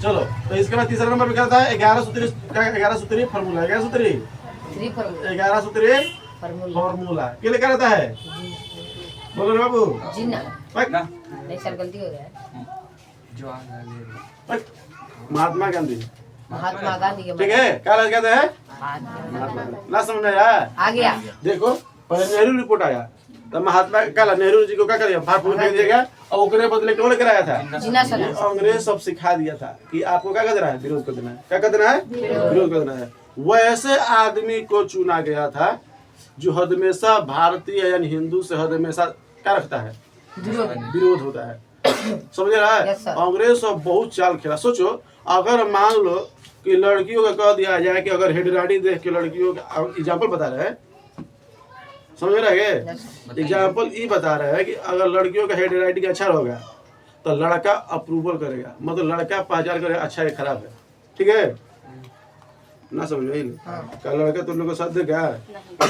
चलो तो इसके बाद तीसरा नंबर पे क्या था 11 सूत्री फार्मूला 11 सूत्री फार्मूला के लिए क्या रहता है बोलो रे बाबू जीना ना नहीं सर गलती हो गया है महात्मा गांधी महात्मा गांधी के ठीक है क्या कहते हैं ना समझ में आया आ गया देखो पहले नेहरू रिपोर्ट आया तब महात्मा काला नेहरू जी को क्या कर दिया फाड़ फेंक दिया गया और ओकरे बदले कौन लेकर आया था जीना सर अंग्रेज सब सिखा दिया था कि आपको क्या करना है विरोध कर देना है क्या कर देना है विरोध कर देना है वैसे आदमी को चुना गया था जो हमेशा भारतीय यानी हिंदू से हमेशा क्या रखता है विरोध होता है समझ रहा है अंग्रेज सब बहुत चाल खेला सोचो अगर मान लो कि लड़कियों का कह दिया जाए कि अगर हेडराइटिंग देख के लड़कियों का एग्जाम्पल बता रहे हैं समझ रहे हैं एग्जाम्पल ये बता रहे हैं कि अगर लड़कियों का हेडराइटिंग अच्छा होगा तो लड़का अप्रूवल करेगा मतलब लड़का पहचान करेगा अच्छा है खराब है ठीक है ना समझ रही क्या लड़का तुम लोग को साथ देगा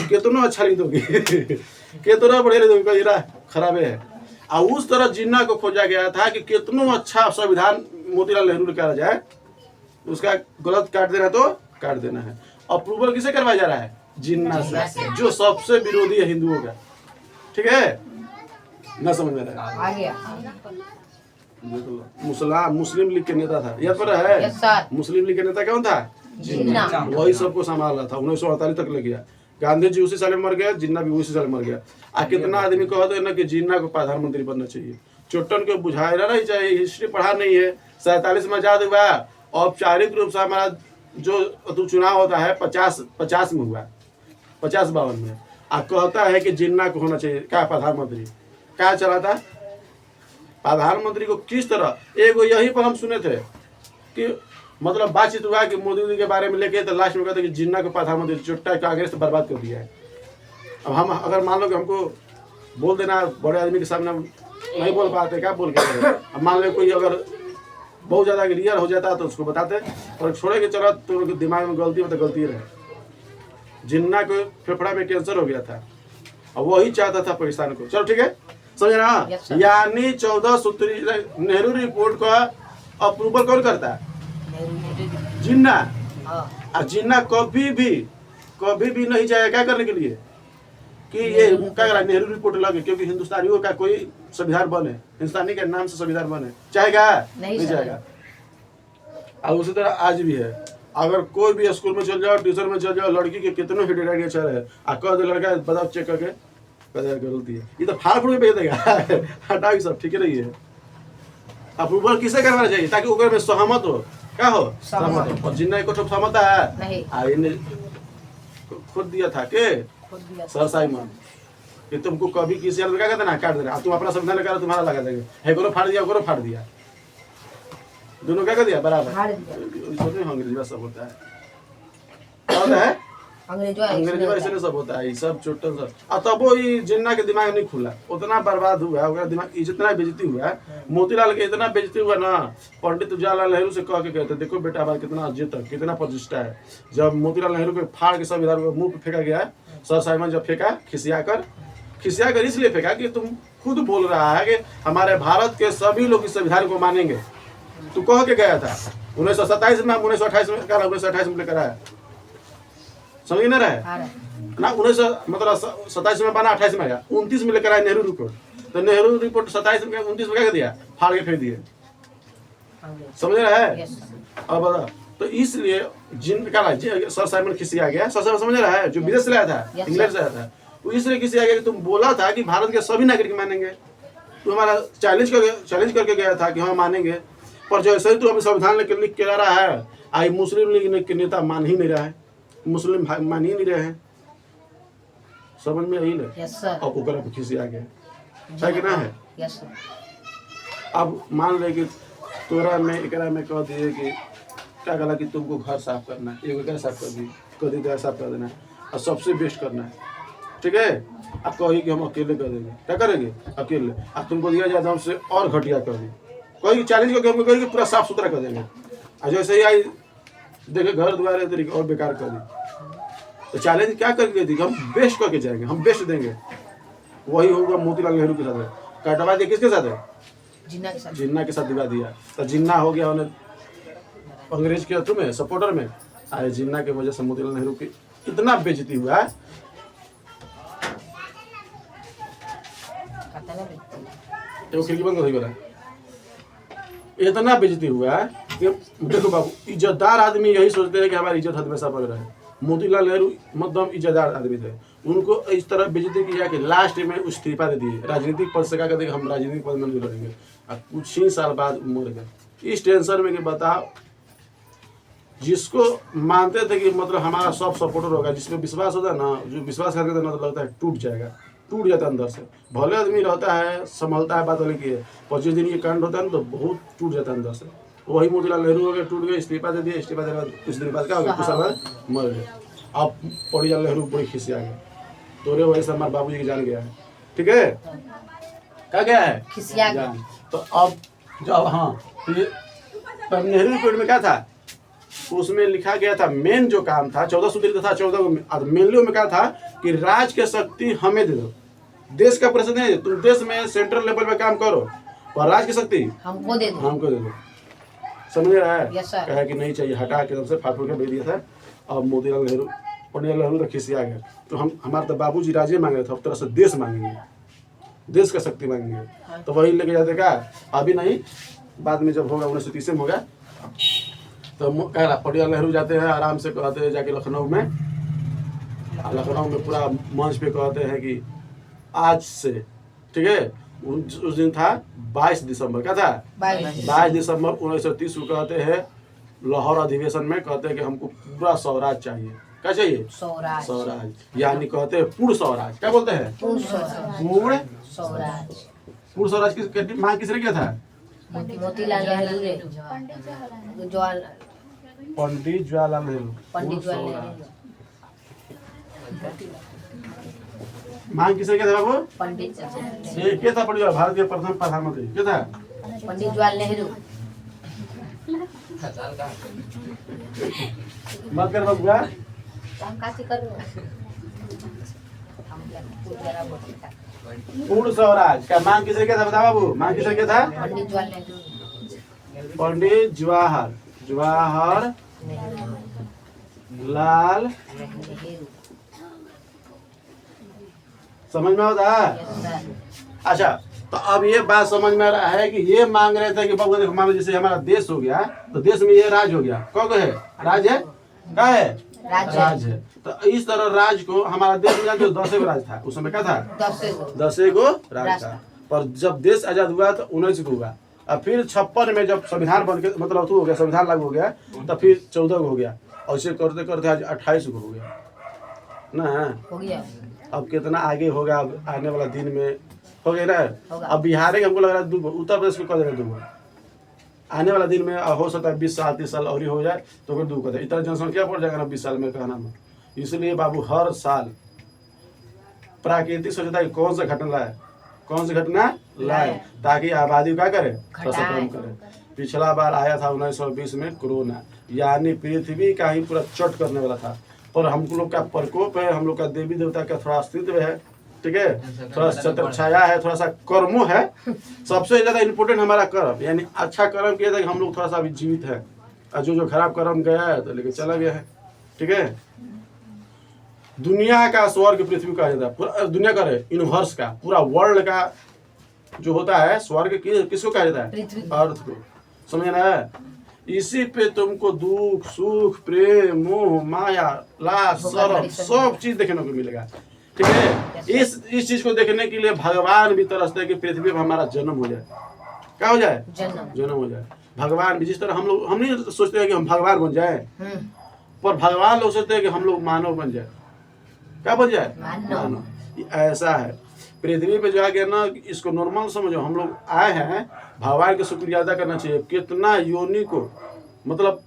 कितना अच्छा लिख दोगे कितना बढ़िया लिख दोगे खराब है और उस तरह जिन्ना को खोजा गया था कि कितना अच्छा संविधान मोतीलाल नेहरू ने करा जाए उसका गलत काट देना तो काट देना है अप्रूवल किसे करवाया जा रहा है जिन्ना से जो सबसे विरोधी है हिंदुओं का ठीक है ना समझ में रहा आ गया मुस्लिम लीग के नेता था यह पर है मुस्लिम लीग के नेता कौन था जिन्ना वही सबको संभाल रहा था 1948 तक ले गया गांधी जी उसी साल में मर गया जिन्ना भी उसी साल में मर गया आ कितना आदमी कहते हैं ना कि जिन्ना को प्रधानमंत्री बनना चाहिए चोटन को बुझाना नहीं चाहिए हिस्ट्री पढ़ा नहीं है 47 में आजाद हुआ औपचारिक रूप से हमारा जो चुनाव होता है 50 में हुआ 50-52 में आ कहता है कि जिन्ना को होना चाहिए क्या प्रधानमंत्री क्या चला था प्रधानमंत्री को किस तरह एगो यही पर हम सुने थे कि मतलब बातचीत हुआ कि मोदी के बारे में लेके तो लास्ट में कहते कि जिन्ना को प्रधानमंत्री चुट्टा कांग्रेस बर्बाद कर दिया है अब हम अगर मान लो कि हमको बोल देना बड़े आदमी के सामने नहीं बोल पाते क्या बोल के अब मान लो कोई अगर बहुत ज़्यादा क्लियर हो जाता तो उसको बताते और छोड़े के चला तो दिमाग में गलती में तो गलती रहे जिन्ना को फेफड़ा में कैंसर हो गया था और वही चाहता था पाकिस्तान को चलो ठीक है समझ रहा यानी 14 सूत्री नेहरू रिपोर्ट का अप्रूवल कौन करता है जिन्ना और जिन्ना कभी भी नहीं जाएगा क्या करने के लिए कि ये क्या करा नेहरू रिपोर्ट लगे क्योंकि हिंदुस्तानियों का कोई संविधान बने हिंदुस्तानी के नाम से संविधान बने चाहेगा नहीं जाएगा और उसी तरह आज भी है अगर कोई भी स्कूल में चल जाओ ट्यूशन में चल जाओ लड़की के कितने हेडराइटिंग अच्छा रहे आ कह दे लड़का बताओ चेक करके गलती है ये तो फाड़ फूड़ के भेज देगा हटाओ सब ठीक है नहीं है अप्रूवल किसे करवाना चाहिए ताकि ऊपर में सहमत हो क्या हो सहमत हो और जिन्ना को सहमत है खुद दिया था के सर साइमन कि तुमको कभी किसी क्या कहते ना काट देना तुम अपना संविधान लगा तुम्हारा लगा देंगे है को फाड़ दिया को फाड़ दिया दोनों क्या कर दिया बराबर अंग्रेजी में सब होता है अंग्रेजी में इसलिए सब होता है ये सब छोटा सब और तब वो ये जिन्ना के दिमाग नहीं खुला उतना बर्बाद हुआ है दिमाग जितना बेइज्जती हुआ है मोतीलाल के इतना बेइज्जती हुआ ना पंडित जवाहरलाल नेहरू से कह के कहते देखो बेटा हमारा कितना इज्जत है कितना प्रतिष्ठा है जब मोतीलाल नेहरू को फाड़ के सब इधर मुंह पे फेंका गया सर साइमन जब फेंका खिसिया कर इसलिए फेंका कि तुम खुद बोल रहा है कि हमारे भारत के सभी लोग इस संविधान को मानेंगे तू कह के गया था 1927 में 1928 में 1928 में लेकर आया समझ ना रहे ना 1927 में बना 28 में आया 29 में लेकर आया नेहरू रिपोर्ट तो नेहरू रिपोर्ट 27 में 29 में क्या कर दिया फाड़ के फेंक दिए समझ रहा है अब बता तो इसलिए सर साइमन खिसिया गया सर साइमन समझ रहा है जो विदेश से आया था इंग्लैंड से आया था वो इसलिए खिसिया गया कि तुम बोला था कि भारत के सभी नागरिक मानेंगे तो हमारा चैलेंज करके गया था कि हाँ मानेंगे पर जैसे ही तू अभी संविधान लिख के ला रहा है आई मुस्लिम लीग के नेता मान ही नहीं रहा है मुस्लिम भाई मान ही नहीं रहे हैं समझ में यही ले अब ऊपर खिसी आ गया है कि ना है अब मान ले कि तोरा में एकरा में कह दिए कि क्या गला कि तुमको घर साफ करना है एक साफ कर दी कभी घर साफ कर देना है और सबसे बेस्ट करना है ठीक है अब कही कि हम अकेले कर देंगे क्या करेंगे अकेले अब तुमको दिया जाए हमसे और घटिया कर दी कोई चैलेंज करके हमको कहेंगे पूरा साफ सुथरा कर देंगे और जैसे ही आई देखे घर द्वारे तरीके और बेकार कर दी तो चैलेंज क्या करके दी हम बेस्ट करके जाएंगे हम बेस्ट देंगे वही होगा मोतीलाल नेहरू के साथ कटवा दिया किसके साथ है जिन्ना के साथ दिवा दिया तो जिन्ना हो गया उन्हें अंग्रेज के थ्रू में सपोर्टर में आए जिन्ना की वजह से मोतीलाल नेहरू की इतना बेइज्जती हुआ है। एगो खिड़की बंद कर दे, इतना बेइज्जती हुआ है कि देखो बाबू, इज्जतदार आदमी यही सोचते हैं कि हमारी इज्जत हमेशा पर रहे। मोतीलाल नेहरू मतलब इज्जतदार आदमी थे, उनको इस तरह बेइज्जती किया कि लास्ट में इस्तीफा दे दिए, राजनीतिक पद से क्या कहते हम राजनीतिक पद में नहीं लड़ेंगे, और कुछ ही साल बाद मर गए इस टेंशन में कि बताओ, जिसको मानते थे कि मतलब हमारा सब सपोर्टर होगा, जिसमें विश्वास होता है ना, जो विश्वास करके तो ना तो लगता है टूट जाएगा, टूट जाता है अंदर से। भले आदमी रहता है, संभलता है, बात वाली की है, 25 दिन ये कांड होता है ना तो बहुत टूट जाता है अंदर से। वही मोतीलाल नेहरू हो गए, टूट गए, इस्तीफा दे दिए, इस्तीफा देने बाद कुछ दिन बाद क्या हो गया, कुछ साल बाद मर गए। अब मोतीलाल नेहरू बड़ी खिसिया गए, तोरे वजह से हमारे बाबू जी की जान गया है, ठीक है, क्या गया है जान। तो अब जब हाँ तब नेहरू रिपोर्ट में क्या था, उसमें लिखा गया था, मेन जो काम था 14 सूत्री था, 14 मेनली में क्या था कि राज के शक्ति हमें दे दो, देश का प्रेसिडेंट है, तुम देश में सेंट्रल लेवल पे काम करो, पर राज की शक्ति हमको दे दो, समझ रहा है। कहा कि नहीं चाहिए, हटा के सबसे फाड़ के भेज दिया था। अब मोतीलाल नेहरू तो खिसिया गया, तो हमारे तो बाबूजी राज्य मांग रहे थे, अब तरह से देश मांगेंगे, देश का शक्ति मांगेंगे, तो वही लेके जाते क्या, अभी नहीं बाद में जब होगा 1930 में होगा, तो कह रहा मोतीलाल नेहरू जाते हैं आराम से, कहते हैं जाके लखनऊ में पूरा मंच पे कहते हैं कि आज से, ठीक है, उस दिन था 22 दिसंबर, क्या था 22 दिसंबर 1930 को, कहते हैं लाहौर अधिवेशन में, कहते हैं कि हमको पूरा स्वराज चाहिए, क्या चाहिए स्वराज, यानी कहते हैं पूर्ण स्वराज, क्या बोलते हैं पूर्ण स्वराज की मांग किसने किया था, मोतीलाल नेहरू, पंडित जवाहरलाल नेहरू, मांग किसने किया था बाबू, पंडित क्या था, पंडित भारत के प्रथम प्रधानमंत्री क्या था, पंडित जवाहरलाल नेहरू। मत कर बाबू, पूर्ण स्वराज का मांग किसने किया था, बता बाबू, मांग किसने किया था, पंडित जवाहर लाल, समझ में होता है। अच्छा, तो अब ये बात समझ में आ रहा है कि ये मांग रहे थे कि बाबू देखो, मान लो जैसे हमारा देश हो गया, तो देश में ये राज हो गया, कौन है राज है, क्या है राज है, तो इस तरह राज को हमारा देश में जो 10 राज था, उस समय क्या था 10 राज था, पर जब देश आजाद हुआ तो 19 को हुआ, और फिर 56 में जब संविधान बन के मतलब हो गया, संविधान लागू हो गया, तो फिर 14 को हो गया, और इसे करते करते आज 28 को हो गया ना, हो गया। अब कितना आगे होगा, अब आने वाला दिन में हो गया ना। अब बिहार के हमको लग रहा है 2, उत्तर प्रदेश को कर देगा 2, आने वाला दिन में हो सकता है 20 साल 30 साल और ही हो जाए तो फिर 2 कर दे, इतना जनसंख्या बढ़ जाएगा ना 20 साल में, कहना में। इसलिए बाबू हर साल प्राकृतिक सोचता है कौन सा घटना लाए, ताकि आबादी क्या करे, कम करे। पिछला बार आया था 1920 में कोरोना, यानी पृथ्वी का ही पूरा चट करने वाला था, पर हम लोग का प्रकोप है, हम लोग का देवी देवता का थोड़ा अस्तित्व है, ठीक है, थोड़ा छत्र छाया है, थोड़ा सा कर्मों है, सबसे ज्यादा इम्पोर्टेंट हमारा कर्म, यानी अच्छा कर्म किया था कि हम लोग थोड़ा सा अभी जीवित है, और जो खराब कर्म गया है तो लेके चला गया है, ठीक है। दुनिया का स्वर्ग पृथ्वी कहा जाता है, पूरा दुनिया का यूनिवर्स का, पूरा वर्ल्ड का जो होता है स्वर्ग किसको कहा जाता है, अर्थ को, समझ रहा है। इसी पे तुमको दुख सुख प्रेम मोह माया लाश शर्म सब चीज देखने को मिलेगा, ठीक है। इस चीज को देखने के लिए भगवान भी तरसते कि पृथ्वी पर हमारा जन्म हो जाए, क्या हो जाए, जन्म हो जाए। भगवान भी जिस तरह हम नहीं सोचते हैं कि हम भगवान बन जाए, पर भगवान लोग सोचते हैं कि हम लोग मानव बन जाए, क्या बन जाए, मानव। ऐसा है पृथ्वी पे जो आ गया ना, इसको नॉर्मल समझो, हम लोग आए हैं, भगवान का शुक्रिया अदा करना चाहिए। कितना योनि को मतलब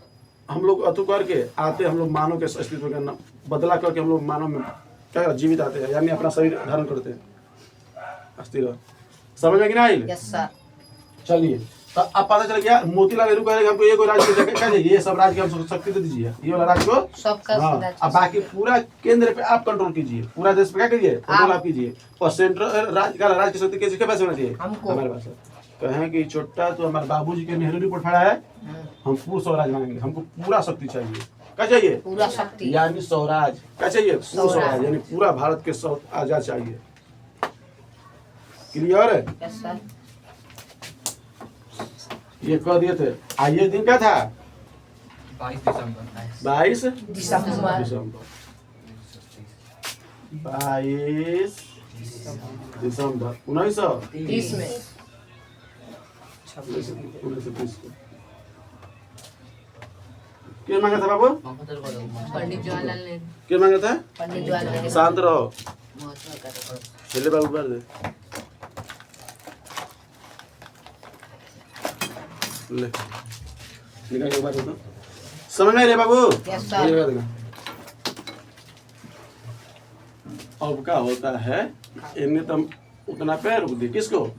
हम लोग अतु करके आते, हम लोग मानव के अस्तित्व का बदला करके हम लोग मानव में क्या जीवित आते हैं, यानी अपना शरीर धारण करते हैं अस्थिर, समझ में कि नहीं। चलिए, तो अब पता चल गया मोतीलाल नेहरू कह रहे हमको एक राज्य क्या चाहिए, ये सब राज्य की हम शक्ति दे दीजिए, ये वाला राज्य को सबका, अब बाकी पूरा केंद्र पे आप कंट्रोल कीजिए, पूरा देश पे क्या कीजिए, कंट्रोल आप कीजिए, और सेंट्रल राज्य की शक्ति किसके पास होना चाहिए, हमारे पास। कहें कि छोटा तो हमारे बाबूजी के नेहरू रिपोर्ट पढ़ा है, हम पूर्ण स्वराज मांगेंगे, हमको पूरा शक्ति चाहिए। क्या चाहिए? पूरा शक्ति, यानी स्वराज। क्या चाहिए? पूर्ण स्वराज, यानी पूरा भारत के आजाद चाहिए। क्लियर है? Yes sir. ये कह दिए थे। ये दिन क्या था? 22 दिसंबर। 22 दिसंबर। 22 दिसंबर 1930 में 1930 को। क्या मांगा था बाबू? पंडित जवाहरलाल नेहरू। क्या मांगा था? पंडित जवाहरलाल नेहरू। शांत रहो। महात्मा गांधी। चले बाबू कर दे। ले निकाल के बात होता। समझ में रे बाबू? Yes sir. अब क्या होता है, इन्हें तो उतना पे रुक दी। किसको?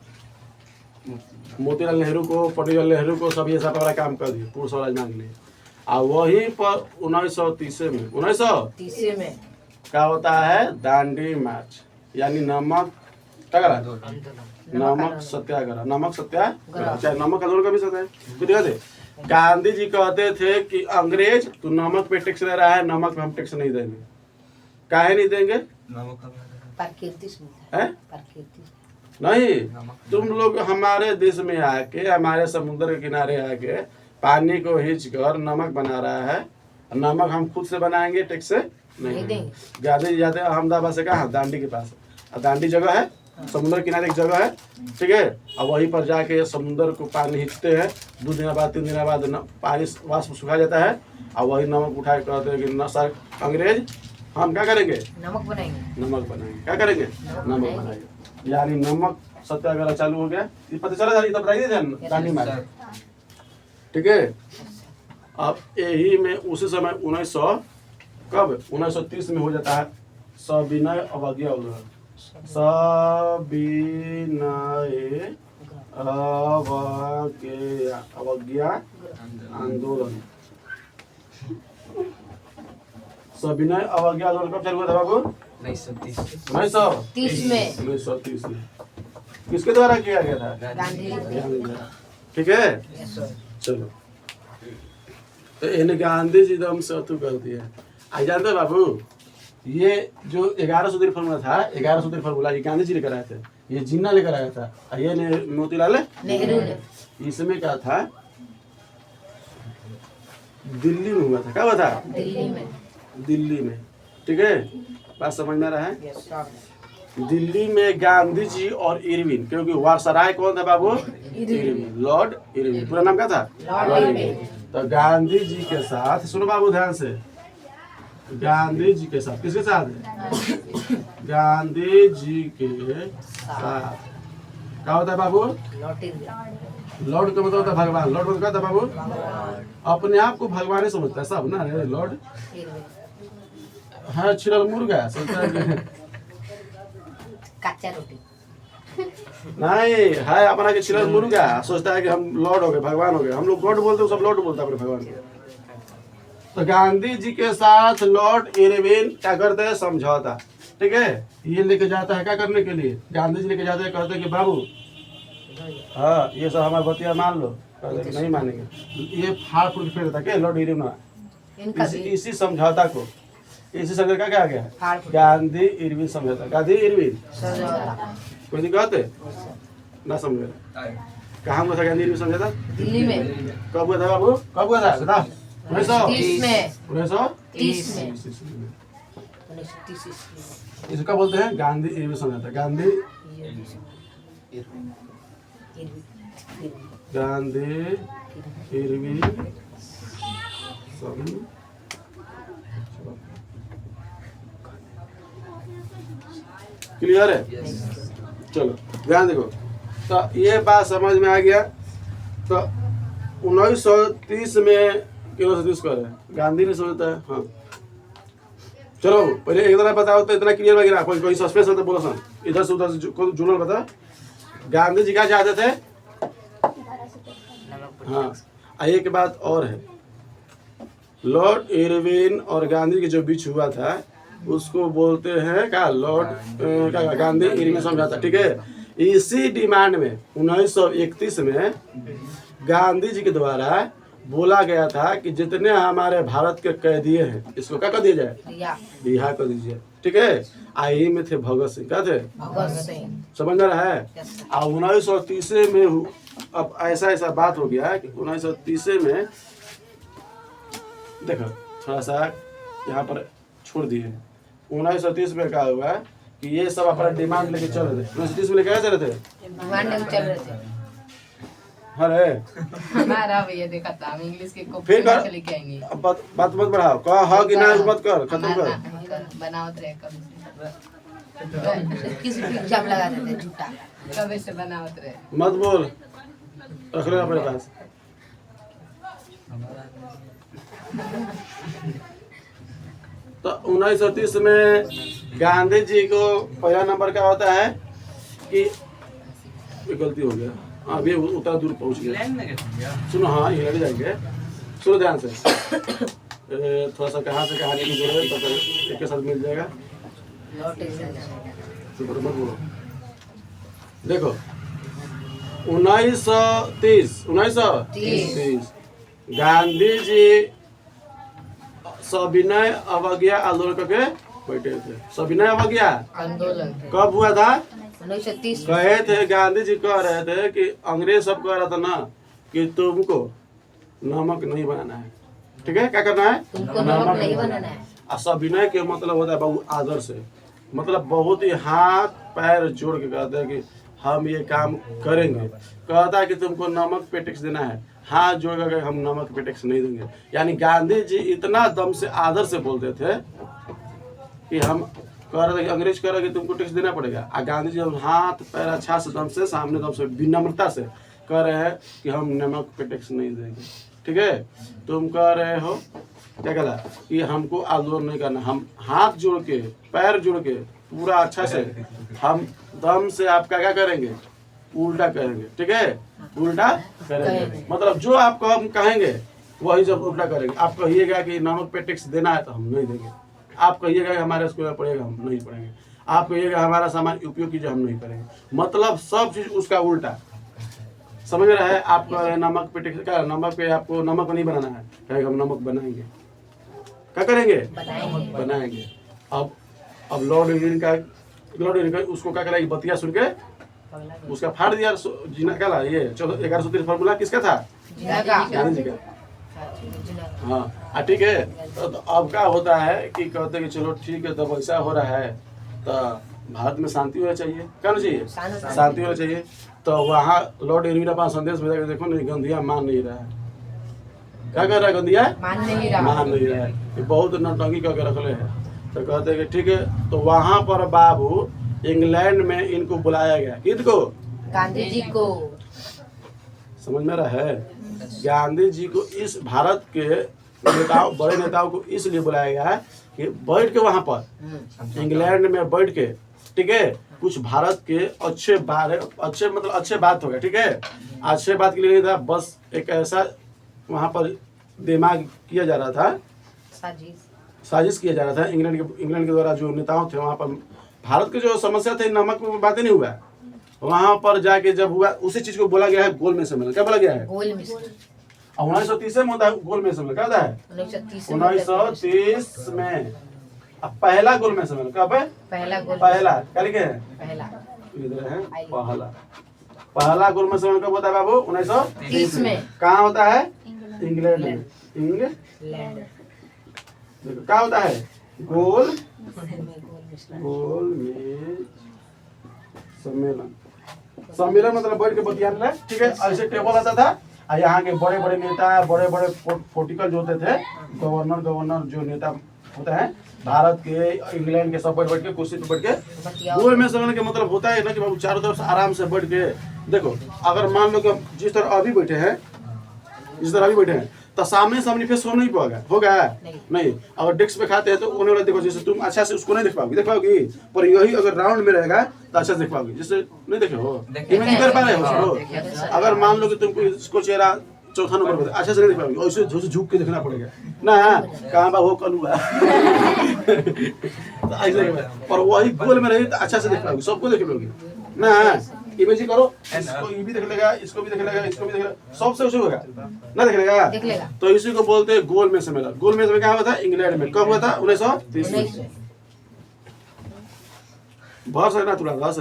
मोतीलाल नेहरू को, पंडित जवाहरलाल नेहरू को, सब ये सब बड़ा काम कर दिए, पूर्ण स्वराज मांग लिए। और वहीं पर 1930 में 1930 में क्या होता है? दांडी मार्च, यानी नमक क्या करा? नमक सत्याग्रह। नमक सत्याग्रह, चाहे नमक आंदोलन का भी सकता है। तो देखा थे, गांधी जी कहते थे कि अंग्रेज तू नमक पे टैक्स ले रहा है, नमक पे हम टैक्स नहीं देंगे। काहे नहीं देंगे? प्रकृति है नहीं, तुम लोग हमारे देश में आके, हमारे समुद्र के किनारे आके पानी को हिच कर नमक बना रहा है। नमक हम खुद से बनाएंगे, टैक्स से नहीं देंगे। गांधी जी जाते हैं अहमदाबाद से, कहाँ? दांडी के पास। दांडी जगह है, समुद्र किनारे एक जगह है, ठीक है। अब वहीं पर जाके समुद्र को पानी हिंचते हैं। 2 दिन बाद 3 दिन बाद पानी वाष्प सुखा जाता है, और वही नमक उठा के कहते हैं कि न सर अंग्रेज हम क्या करेंगे? नमक बनाएंगे। क्या करेंगे? नमक बनाएंगे। यानी नमक सत्याग्रह चालू हो गया। ये पता चला? ये तो बताइए दांडी मार्च, ठीक है। अब यही में उसी समय 1930 में हो जाता है सविनय अवज्ञा आंदोलन। सविनय अवज्ञा आंदोलन। सविनय अवज्ञा आंदोलन कब चालू हुआ था बाबू? 1930 में। किसके द्वारा किया गया था? गांधी। ठीक है, चलो। तो इन्हें गांधी जी दम से अतु कर दिया। आई जानते हैं बाबू, ये जो 11 सूत्री फॉर्मूला था, 11 सूत्री फॉर्मूला ये गांधी जी लेकर आए थे, ये जिन्ना लेकर आया था, और ये मोतीलाल नेहरू ने। इसमें क्या था? दिल्ली में हुआ था। क्या हुआ था? दिल्ली में, ठीक है। बात समझ में आ रहा है? दिल्ली में गांधी जी और इरविन, क्योंकि वायसराय कौन था बाबू? Irwin, Lord Irwin. पूरा नाम क्या था? Lord Irwin. तो गांधी जी के साथ, सुनो बाबू ध्यान से, गांधी जी के साथ, किसके साथ? गांधी जी के साथ क्या होता है बाबू? लॉर्ड का मतलब होता है भगवान। लॉर्ड मतलब क्या था बाबू? अपने आप को भगवान ही समझता है सब ना, लॉर्ड। हाँ, छिलल मुर्गा सोचता है कच्चा रोटी नहीं है, अपना के छिलल मुर्गा सोचता है कि हम लॉर्ड हो गए, भगवान हो गए। हम लोग गॉड बोलते हैं, सब लॉर्ड बोलता है अपने भगवान को। तो गांधी जी के साथ लॉर्ड इरविन क्या करते हैं? समझौता, ठीक है। ये लेके जाता है क्या करने के लिए? गांधी जी लेके जाते हैं, कहते हैं कि बाबू हाँ ये सब हमारे बतिया मान लो। कहते नहीं मानेंगे। ये फाड़ फूड़ फेर देता क्या लॉर्ड इरविन? इसी समझौता को, इसी समझौता का क्या आ गया? गांधी इरविन समझौता। गांधी इरविन कोई नहीं कहते ना समझे। कहाँ हुआ था गांधी इरविन समझौता? दिल्ली में। कब हुआ था बाबू? कब हुआ था बता? 1930 में। इसका बोलते हैं गांधी इरविन समझौता। गांधी इरविन क्लियर है? चलो ध्यान देखो। तो ये बात समझ में आ गया। तो 1930 में क्यों 1930 कर रहे हैं? गांधी ने सोचता है। हाँ चलो पहले एक तरह बताओ तो इतना क्लियर वगैरह, कोई सस्पेंस होता बोलो सन, इधर से उधर से जुड़ल बता। गांधी जी क्या चाहते थे? हाँ, एक बात और है, लॉर्ड इरविन और गांधी के जो बीच हुआ था उसको बोलते हैं क्या? लॉर्ड क्या गांधी इरविन समझौता, ठीक है। इसी डिमांड में 1931 में गांधी जी के द्वारा बोला गया था कि जितने हमारे भारत के कैदी हैं इसको क्या कर दिया जाए, रिहा कर दीजिए। ठीक है, आई में थे भगत सिंह, क्या थे, भगत सिंह। समझ में रहा है। और 1930 में अब ऐसा बात हो गया कि 1930 में देखो थोड़ा सा यहाँ पर छोड़ दिए। 1930 में क्या हुआ कि ये सब अपना डिमांड लेके चल रहे थे। 1930 में लेके चल रहे थे, डिमांड लेके चल रहे थे। अरे हमारा भैया देखा था हम इंग्लिश के को फिर कर लेके आएंगे। अब बात मत बढ़ाओ, कहा हाँ कि ना मत कर, खत्म कर। बनावत रहे कब किसी भी एग्जाम लगा देते झूठा। कब से बनावत रहे। मत बोल, रख ले अपने पास। तो 1930 में गांधी जी को पहला नंबर क्या होता है कि ये गलती हो गया, अभी उतना दूर पहुंच गया। सुनो, हाँ ये लड़ जाएंगे, सुनो ध्यान से। थोड़ा सा कहाँ से कहानी की जरूरत है तो एक के साथ मिल जाएगा। मत बोलो। देखो 1930 गांधी जी सविनय अवज्ञा आंदोलन करके बैठे थे। सविनय अवज्ञा आंदोलन कब हुआ था? 1930। कहे थे, गांधी जी कह रहे थे कि अंग्रेज सब कह रहा था ना कि तुमको नमक नहीं बनाना है। ठीक है, क्या करना है? तुमको नमक नहीं बनाना है। और सविनय के मतलब होता है बहुत आदर से, मतलब बहुत ही हाथ पैर जोड़ के कहते हैं कि हम ये काम करेंगे। कहता है कि तुमको नमक पे टैक्स देना है, हाथ जोड़ कर हम नमक पे टैक्स नहीं देंगे। यानी गांधी जी इतना दम से आदर से बोलते थे कि हम कह रहे थे कि अंग्रेज कह रहे कि तुमको टैक्स देना पड़ेगा, और गांधी जी हम हाथ पैर अच्छा से दम से सामने दम से विनम्रता से कह रहे हैं कि हम नमक पे टैक्स नहीं देंगे। ठीक है, तुम कह रहे हो क्या कहला कि हमको आंदोलन नहीं करना, हम हाथ जोड़ के पैर जोड़ के पूरा अच्छा से हम दम से आपका क्या करेंगे, उल्टा करेंगे। ठीक है, उल्टा करेंगे, मतलब जो आप कहेंगे वही जब उल्टा करेंगे। आप कहिएगा कि नमक पे टैक्स देना है तो हम नहीं देंगे। आप कहिएगा कि हमारे स्कूल में पढ़ेगा, हम नहीं पढ़ेंगे। आप कहिएगा हमारा सामान उपयोग कीजिए, हम नहीं करेंगे। मतलब सब चीज उसका उल्टा। समझ रहा है? आप कह रहे हैं नमक पे टैक्स, क्या नमक पे आपको नमक नहीं बनाना है, कहेगा हम नमक बनाएंगे। क्या करेंगे? बनाएंगे। अब लॉर्ड इरविन का उसको क्या करा, बतिया सुन के उसका फाड़ दिया। जीना क्या ये 1130 फार्मूला किसका था? गांधी जी का। हाँ ठीक है। तो अब क्या होता है कि कहते हैं कि चलो ठीक है, तब ऐसा हो रहा है तो भारत में शांति होना चाहिए। क्या होना चाहिए? शांति होना चाहिए। तो वहाँ लॉर्ड इरविन अपना संदेश भेजा कि देखो नहीं, गंधिया मान नहीं रहा है। क्या कर रहा है? गंधिया मान नहीं रहा है, ये बहुत नौटंकी करके रखले है। तो कहते हैं कि ठीक है। तो वहाँ पर बाबू इंग्लैंड में इनको बुलाया गया। किसको? गांधी जी को। समझ में रहा है? गांधी जी को इस भारत के नेताओं, बड़े नेताओं को इसलिए बुलाया गया है कि बैठ के वहाँ पर इंग्लैंड में बैठ के, ठीक है, कुछ भारत के अच्छे मतलब अच्छे बात हो गया। ठीक है, अच्छे बात के लिए नहीं था, बस एक ऐसा वहाँ पर दिमाग किया जा रहा था, साजिश किया जा रहा था। इंग्लैंड के द्वारा जो नेताओं थे वहाँ पर भारत की जो समस्या थी, नमक में बातें नहीं हुआ, वहाँ पर जाके जब हुआ उसी चीज को बोला गया है गोल में सम्मेलन। क्या बोला गया है? गोल में। 1930 में होता है गोल में सम्मेलन। क्या होता है? 1930 में। अब पहला गोल में सम्मेलन कब है? पहला क्या लिखे हैं? इधर है पहला गोल में सम्मेलन कब होता है बाबू? 1930 में। कहाँ होता है? इंग्लैंड में। इंग्लैंड क्या होता है? गोल में सम्मेलन मतलब बैठ के बतियाना। ठीक है, ऐसे टेबल आता था और यहाँ के बड़े बड़े नेता, बड़े बड़े पोलिटिकल जो होते थे, गवर्नर जो नेता होते हैं भारत के, इंग्लैंड के, सब बैठ के कुर्सी पे बैठ के गोल में सम्मेलन के मतलब होता है ना कि बाबू चारों तरफ से आराम से बैठ के देखो। अगर मान लो कि जिस तरह अभी बैठे हैं तो सामने फेस नहीं होगा नहीं। अगर डेस्क पे खाते हैं तो उन्हें देखो, जैसे तुम अच्छा से उसको नहीं देख पाओगी, पर यही अगर राउंड में रहेगा तो अच्छा से देख पाओगे। जैसे नहीं देखे हो, इमेजिन कर पा रहे हो उसको। अगर मान लो कि तुमको इसको चेहरा चौथा नंबर पर अच्छा से नहीं देख पाओगे, ऐसे झुक के देखना पड़ेगा ना, कहाँ बा वो कलुआ तो ऐसे। पर वही गोल में रही तो अच्छा से देख पाओगे, सबको देख लोगे ना। इमेजिन करो, इसको ये भी देख लेगा, इसको भी देख लेगा, इसको भी देख लेगा, सबसे उसे होगा ना, देख लेगा। देख लेगा। तो इसी को बोलते हैं गोल में सम्मेलन। गोल में सम्मेलन कहाँ हुआ था? इंग्लैंड में। कब हुआ था? 1930 में। बहुत सारे ना तुला बस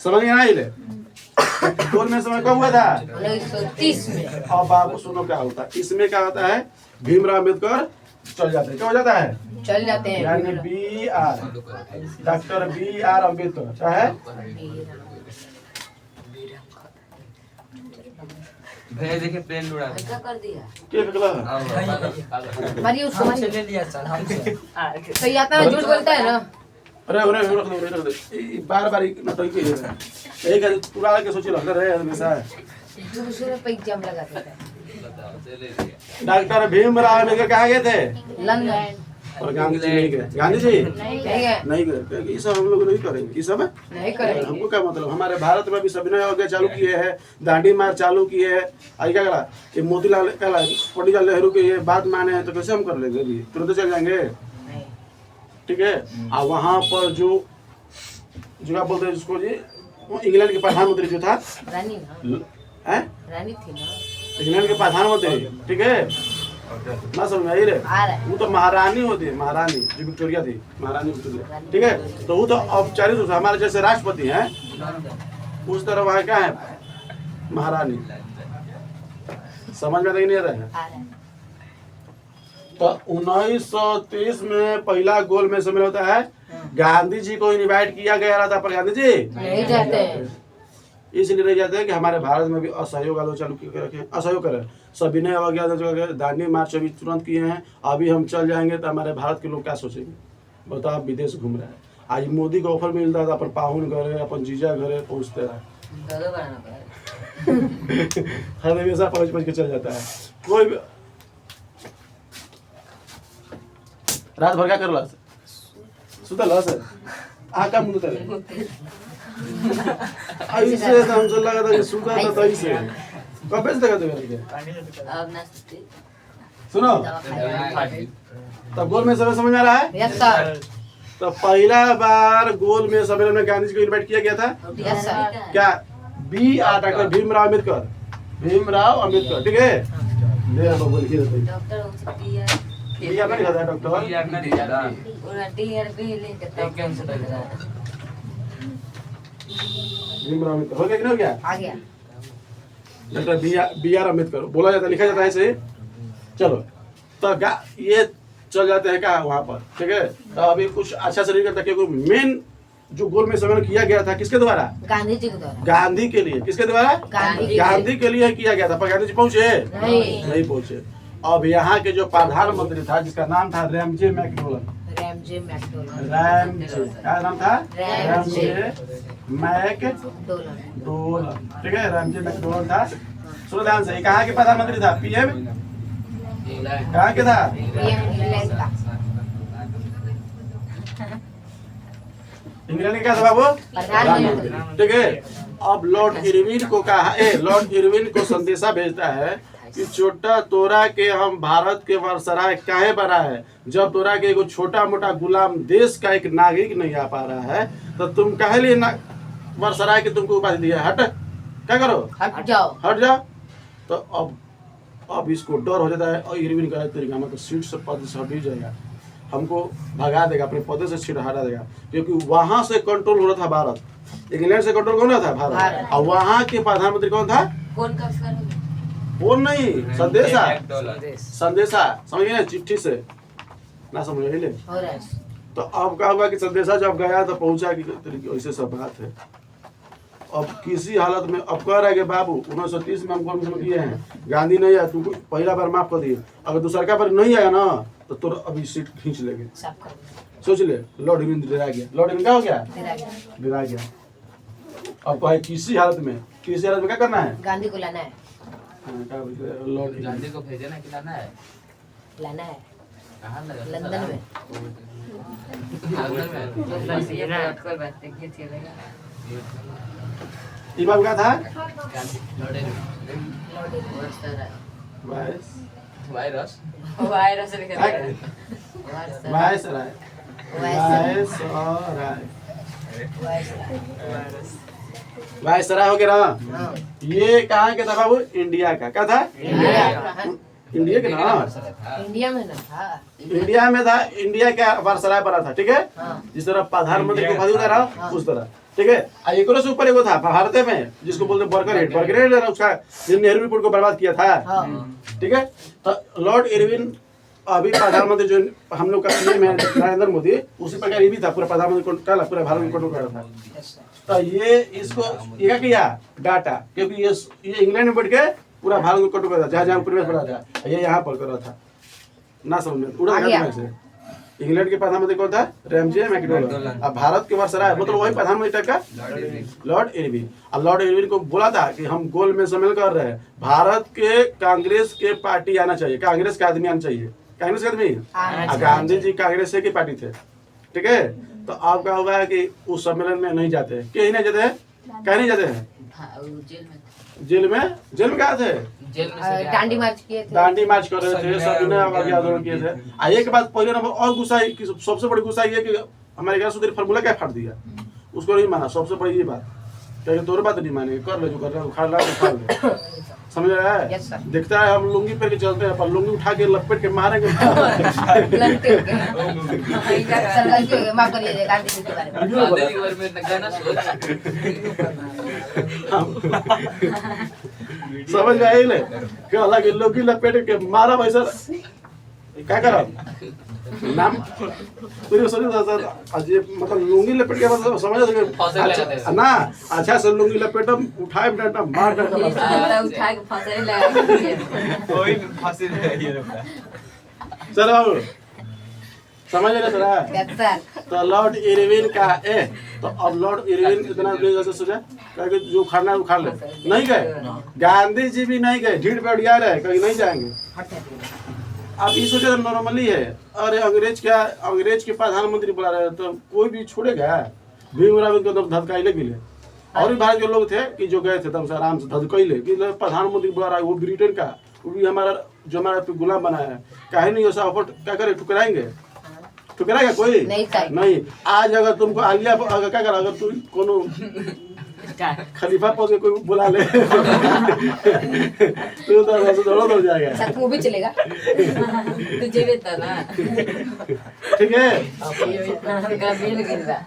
समझ गया ना ये ले। गोल में सम्मेलन कब हुआ था? 1930 में। अब बाबू सुनो क्या होता है इसमें। क्या होता है? भीमराव अम्बेडकर चल जाते हैं। क्या हो जाता है? चल जाते हैं। यानी BR डॉक्टर BR अम्बेडकर क्या है? भैया देखिए प्लेन उड़ा क्या कर दिया? क्या निकला? मारिए उसको, मारिए। ले लिया सर हमसे। सही आता है, झूठ बोलता है ना। अरे अरे रख दे बार बार नटंकी है। एक है पूरा के सोची लग रहा है हमेशा। दूसरे पे एग्जाम लगा देता है। डॉक्टर भीमराव अम्बेडकर कहाँ गए थे? लंदन। और गांधी जी नहीं गए। गांधी जी नहीं गए। नहीं गए। ये सब हम लोग नहीं करेंगे। ये सब नहीं करेंगे। हमको क्या मतलब? हमारे भारत में भी सविनय अवज्ञा चालू किए हैं, दांडी मार्च चालू किए हैं। आई क्या करा कि मोतीलाल कहला पंडितलाल नेहरू के ये बात माने हैं तो कैसे हम कर लेंगे? अभी तुरंत चल जाएंगे। नहीं। ठीक है। और वहाँ पर जो क्या बोलते हैं जिसको जी, वो इंग्लैंड के प्रधानमंत्री जो था, रानी ना, हैं? रानी थी ना, इंग्लैंड के प्रधानमंत्री। ठीक है ना, समझ में आई रे? आ रहा है। वो तो महारानी होती है, महारानी जो विक्टोरिया थी, महारानी विक्टोरिया। ठीक है। तो वो तो औपचारिक रूप से हमारे जैसे राष्ट्रपति हैं, उस तरह वहाँ क्या है? महारानी। समझ में नहीं रहा है? आ रहा है। तो 1930 में पहला गोल में सम्मेलन होता है। गांधी जी को इनवाइट किया गया था, पर गांधी जी नहीं जाते हैं। इसलिए नहीं जाते हैं कि हमारे भारत में भी असहयोग आंदोलन चालू किए रखे, असहयोग करें। सविनय अवज्ञा दांडी मार्च अभी तुरंत किए हैं। अभी हम चल जाएंगे तो हमारे भारत के लोग क्या सोचेंगे? बताओ, आप विदेश घूम रहे हैं। आज मोदी को ऑफर मिलता था, अपन पाहुन घरे, अपन जीजा घरे पहुँचते रहे। दो बनाना पड़ेगा। हर हमेशा पहुँच के चल जाता है। कोई भी रात भर क्या कर रहा? सुतल से आका मुंह तले ऐसे हमसे लगा था कि सुता था। तो ऐसे कब से तक अब ना सुनते। सुनो, तब गोल में समझ में आ रहा है? Yes sir. तो पहला बार गोल में सम्मेलन में गांधी जी को इनवाइट किया गया था। Yes sir. क्या? BR doctor Bhimrao Ambedkar. भीमराव अम्बेडकर। ठीक है। मेरा बाबू लिखिए डॉक्टर हो सकती है। ये आपने लिखा था डॉक्टर ये अपना दिया था। पूरा डीआर भी लेके तब कैंसिल कर दिया। भीमराव अम्बेडकर। हो गया कि नहीं हो गया? आ गया। डॉक्टर BR अम्बेडकर बोला जाता है, लिखा जाता है ऐसे। चलो तो ये चल जाते हैं क्या वहाँ पर? ठीक है। तो अभी कुछ अच्छा से नहीं करता क्योंकि मेन जो गोल में सम्मेलन किया गया था किसके द्वारा? गांधी जी के द्वारा। गांधी के लिए। किसके द्वारा? गांधी के लिए किया गया था। पर गांधी जी पहुंचे नहीं पहुंचे। अब यहाँ के जो प्रधानमंत्री था जिसका नाम था Ramsay McDonald. Ramsay McDonald. Ramsay क्या नाम था? Ramsay McDonald. ठीक है। रैमजे मैकडोनल्ड था। सुनो ध्यान से, कहाँ के प्रधानमंत्री था? PM कहाँ के था? इंग्लैंड का। इंग्लैंड क्या था बाबू? प्रधानमंत्री। ठीक है। अब लॉर्ड इरविन को कहा, लॉर्ड इरविन को संदेशा भेजता है कि छोटा तोरा के हम भारत के वायसराय काहे बना है? जब तोरा के एगो छोटा मोटा गुलाम देश का एक नागरिक नहीं आ पा रहा है तो तुम काहे लिए वायसराय की तुमको उपाधि दिया? हट, क्या करो? हट जाओ। हट जाओ। तो अब इसको डर हो जाता है और इरविन का तरीका मतलब सीट से पद से हट ही जाएगा, हमको भगा देगा, अपने पद से सीट हटा देगा। क्योंकि वहां से कंट्रोल हो रहा था भारत। इंग्लैंड से कंट्रोल कौन था? भारत। और वहां के प्रधानमंत्री कौन था? कौन का फोन नहीं, संदेशा। संदेशा समझिए ना, चिट्ठी से ना समझे ले। हो रहा है। तो अब क्या हुआ कि संदेशा जब गया तो पहुंचा कि ऐसे सब बात है। अब किसी हालत में अब कह रहा है कि बाबू 1930 में हम कौन किए हैं, गांधी नहीं आया, तुमको पहला बार माफ कर दिए, अगर दूसरा बार नहीं आया ना तो तुम अभी सीट खींच लेंगे। सोच ले, लॉर्ड इरविन डरा गया। लॉर्ड इरविन क्या हो गया? डरा गया। अब कहे किसी हालत में क्या करना है? गांधी को लाना है। लॉर्ड गांधी को भेजे ना कि लाना है? लाना है कहाँ लगा? लंदन में। इमाम क्या था? Virus virus viceroy. वायसराय हो गया ना। हाँ। ये कहाँ के था बाबू? इंडिया का। क्या था? इंडिया के ना। इंडिया में ना था। इंडिया में था। इंडिया का वायसराय बना था, ठीक है। हाँ। जिस तरह प्रधानमंत्री को पद होता रहा उस तरह, ठीक है। एक से ऊपर एगो था भारत में जिसको बोलते बर्गर हेड। बर्गर हेड उसका नेहरू रिपोर्ट को बर्बाद किया था, हाँ। ठीक है। तो लॉर्ड इरविन अभी प्रधानमंत्री जो हम लोग का पीएम है नरेंद्र मोदी, उसी प्रकार ये भी था, पूरा प्रधानमंत्री को पूरा भारत में कंट्रोल कर रहा था। तो ये इसको ये क्या किया डाटा, क्योंकि ये इंग्लैंड में बैठ के पूरा भारत को कंट्रोल कर रहा था, जहाँ जहाँ प्रवेश बढ़ा था ये यहाँ पर कर रहा था ना, समझ में उड़ा दिमाग से। इंग्लैंड के प्रधानमंत्री कौन था? Ramsay McDonald. अब भारत के वायसराय मतलब वही प्रधानमंत्री टाइप का लॉर्ड इरविन। अब लॉर्ड इरविन को बोला था कि हम गोल में शामिल कर रहे हैं, भारत के कांग्रेस के पार्टी आना चाहिए, कांग्रेस के आदमी आना चाहिए। कांग्रेस के आदमी गांधी जी कांग्रेस के पार्टी थे, ठीक है। तो अब क्या हुआ है कि उस सम्मेलन में नहीं जाते, कहीं नहीं जाते हैं, कहीं नहीं जाते हैं। जेल में क्या थे? जेल में से दांडी मार्च किए थे। दांडी मार्च कर रहे थे, सब ने आंदोलन किए थे। एक बात पहले नंबर और गुस्सा है कि सबसे बड़ी गुस्सा ये कि हमारे घर सुधीर फार्मूला क्या फाड़ दिया, उसको नहीं माना। सबसे बड़ी ये बात क्या तोर बात नहीं माने, कर ले जो कर रहा है, उखाड़ ला उखाड़ ले, समझ रहा है। Yes, sir. देखता है हम लुंगी पहन के चलते हैं, पर लुंगी उठा के लपेट के मारेंगे। लड़के हो गए। सर गलती हो गई, माफ करिए गांधी जी के बारे में। गांधी जी के बारे में गाना सोच। समझ में आई ले कि अलग लुंगी लपेट के मारा वैसा क्या करा नाम पूरी सोच अजीब, मतलब लुंगी लपेट के मतलब समझ फंसे ना अच्छा से लुंगी लपेट उठाए डाटा मार डाटा उठा के फंसे लगा। कोई फांसी नहीं है। चलो बाबू समझ रहे सर। Yes, sir. तो लॉर्ड इरविन का तो अब लॉर्ड इरविन इतना जैसे सोचा कि जो उखाड़ना है उखाड़ ले, नहीं गए। गांधी जी भी नहीं गए, ढीठ पे अड़िया रहे, कहीं नहीं जाएंगे। अब ये सोचे नॉर्मली है, अरे अंग्रेज के प्रधानमंत्री बुला रहे हैं तो कोई भी छोड़ेगा? भीमराव को तब धधकाइले गिले, और भी भारत के लोग थे कि जो गए थे तब से आराम से धधकाइले कि प्रधानमंत्री बुला रहा है, वो ब्रिटेन का, वो भी हमारा गुलाम बनाया है, काहे नहीं ऐसा ऑफर क्या करे, ठुकराएंगे? ठुकराएगा कोई? नहीं। आज अगर तुमको आलिया अगर क्या करा, अगर तुम कोनो खलीफा पद के कोई बुला ले तो दौड़ जाएगा। साथ वो भी चलेगा। तुझे भी था ना, ठीक है। गंभीर गिर रहा।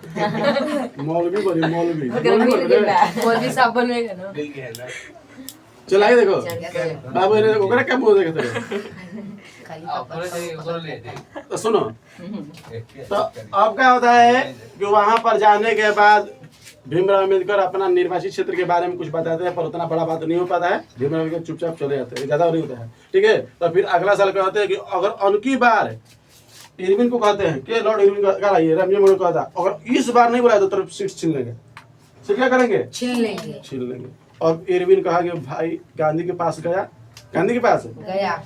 मौलवी बोली मौलवी गंभीर गिर रहा। मौलवी साहब बनवेगा ना। चलाइए देखो बाबू ने ओकरा क्या बोल देगा तेरे। तो सुनो, तो अब क्या होता है कि वहां पर जाने के बाद भीमराव अम्बेडकर अपना निर्वाचित क्षेत्र के बारे में कुछ बताते हैं, पर उतना बड़ा बात नहीं हो पाता है। भीमराव अम्बेडकर चुपचाप चले जाते हैं, ज्यादा नहीं होता है, ठीक है। तो फिर अगला साल कहते हैं कि अगर उनकी बार इरविन को कहते हैं कि लॉर्ड इरविन का रैमजे मैकडोनल्ड को कहता, अगर इस बार नहीं बुलाया तो तरफ सीट छीन लेंगे। फिर क्या करेंगे? छीन लेंगे। और इरविन कहा कि भाई गांधी के पास गया, गांधी के पास गया,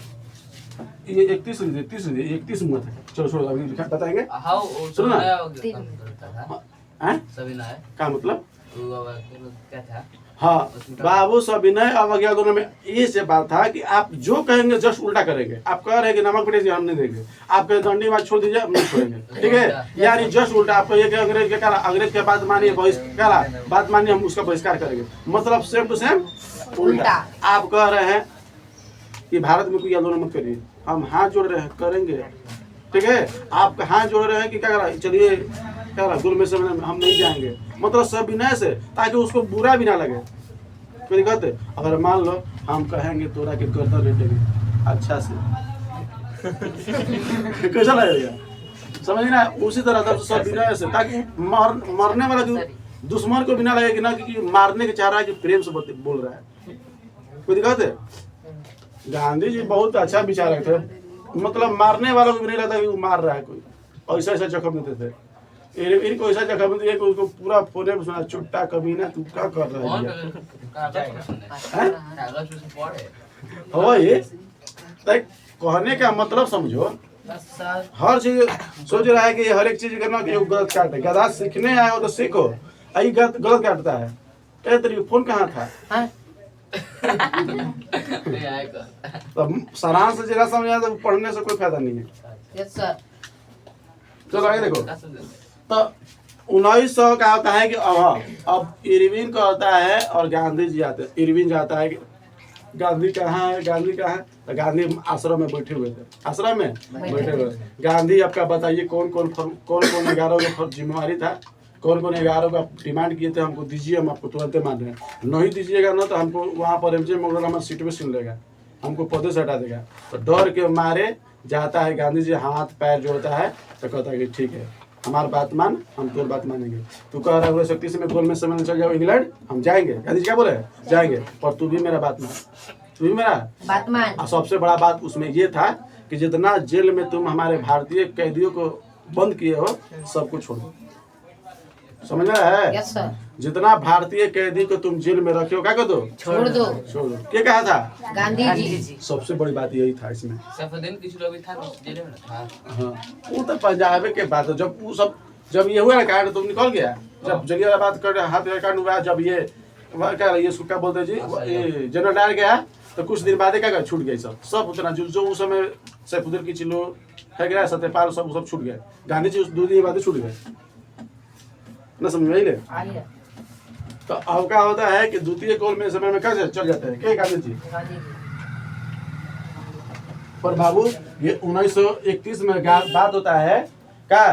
ये 31 मत है। चलो छोड़ो अभी बताएंगे। सुनो ना हैं सविनय है क्या मतलब? क्या था? हाँ बाबू सविनय अवज्ञा दोनों में ये से बात था कि आप जो कहेंगे जस्ट उल्टा करेंगे। आप कह रहे हैं कि नमक पीटे हम नहीं देंगे, आप कहे दंडी मार छोड़ दीजिए, हम नहीं छोड़ेंगे, ठीक है। यानी जस्ट उल्टा। आपको ये अंग्रेज के करा, अंग्रेज के बात मानिए, बात मानिए, हम उसका बहिष्कार करेंगे, मतलब सेम टू सेम उल्टा। आप कह रहे हैं कि भारत में कोई आंदोलन मत करिए, हम हाथ जोड़ रहे हैं करेंगे, ठीक है। आप हाथ जोड़ रहे हैं कि क्या करा, चलिए क्या करा गुल में से हम नहीं जाएंगे, मतलब सब विनय से, ताकि उसको बुरा भी ना लगे। कोई दिक्कत है? अगर मान लो हम कहेंगे तोरा के गर्दन लेटेंगे अच्छा से कैसा लगेगा? समझ ना, उसी तरह तब सब विनय से, ताकि मरने वाला दुश्मन को भी ना लगे कि ना कि मारने के चाह रहा है, कि प्रेम से बोल रहा है। कोई दिक्कत है? गांधी जी बहुत अच्छा विचारक थे, मतलब मारने वालों को भी नहीं लगता कि वो मार रहा है कोई, ऐसा ऐसा जख्म देते थे। इनको ऐसा जख्म दिया कि उसको पूरा फोने में सुना, चुट्टा कमीना तू क्या कर रहा है? कहने का मतलब समझो, हर चीज सोच रहा है कि हर एक चीज करना कि गलत काटे। गधा सीखने आए हो तो सीखो, आई गलत काटता है। तेरी फोन कहाँ था? तो सारांश से जरा समझा तो पढ़ने से कोई फायदा नहीं है। Yes sir. चलो आगे देखो। तो 1900 का होता है कि अब इरविन का होता है और गांधी जी आते हैं। इरविन जाता है कि गांधी कहाँ है, गांधी कहाँ है, तो गांधी आश्रम में बैठे हुए थे, आश्रम में बैठे हुए। गांधी आपका बताइए कौन कौन 11 का जिम्मेवारी था, कौन कौन 11 का डिमांड किए थे, हमको दीजिए, हम आपको तुरंत मान रहे हैं, नहीं दीजिएगा ना तो हमको वहाँ पर एमजे मोगल हमारे सीट में सुन लेगा, हमको पौधे से हटा देगा। तो डर के मारे जाता है गांधी जी, हाथ पैर जोड़ता है तो कहता है कि ठीक है हमारी बात मान, हम तो बात मानेंगे। तू कह रहा है शक्ति से मैं गोल में सम्मेलन चल जाओ इंग्लैंड, हम जाएंगे। गांधी जी क्या बोले, जाएंगे, पर तू भी मेरा बात मान, तू भी मेरा बात मान। और सबसे बड़ा बात उसमें ये था कि जितना जेल में तुम हमारे भारतीय कैदियों को बंद किए हो सब कुछ छोड़ दो। समझ रहा है? Yes sir. जितना भारतीय कैदी को तुम जेल में रखे हो क्या कर दो, छोड़ दो। छोड़ दो। क्या कहा था गांधी जी? सबसे बड़ी बात यही था इसमें। सफेदन किसी लोग भी था जेल में था। हाँ वो तो पंजाब के बात है। जब वो सब जब ये हुआ ना कांड तो निकल गया, जब जलियांवाला बात कर हाथ का कांड हुआ, जब ये क्या इसको क्या बोलते हैं जी, जनरल डायर गया तो कुछ दिन बाद क्या छूट गए सब उतना जो उस समय सैफुद्दीन की चिल्लो है गया, सत्यपाल सब छूट गए। गांधी जी 2 दिन बाद छूट गए ना, समझ में ले। तो अब क्या होता है कि द्वितीय कोल में समय में कैसे चल जाते हैं क्या गांधी जी। पर बाबू ये 1931 में बात होता है क्या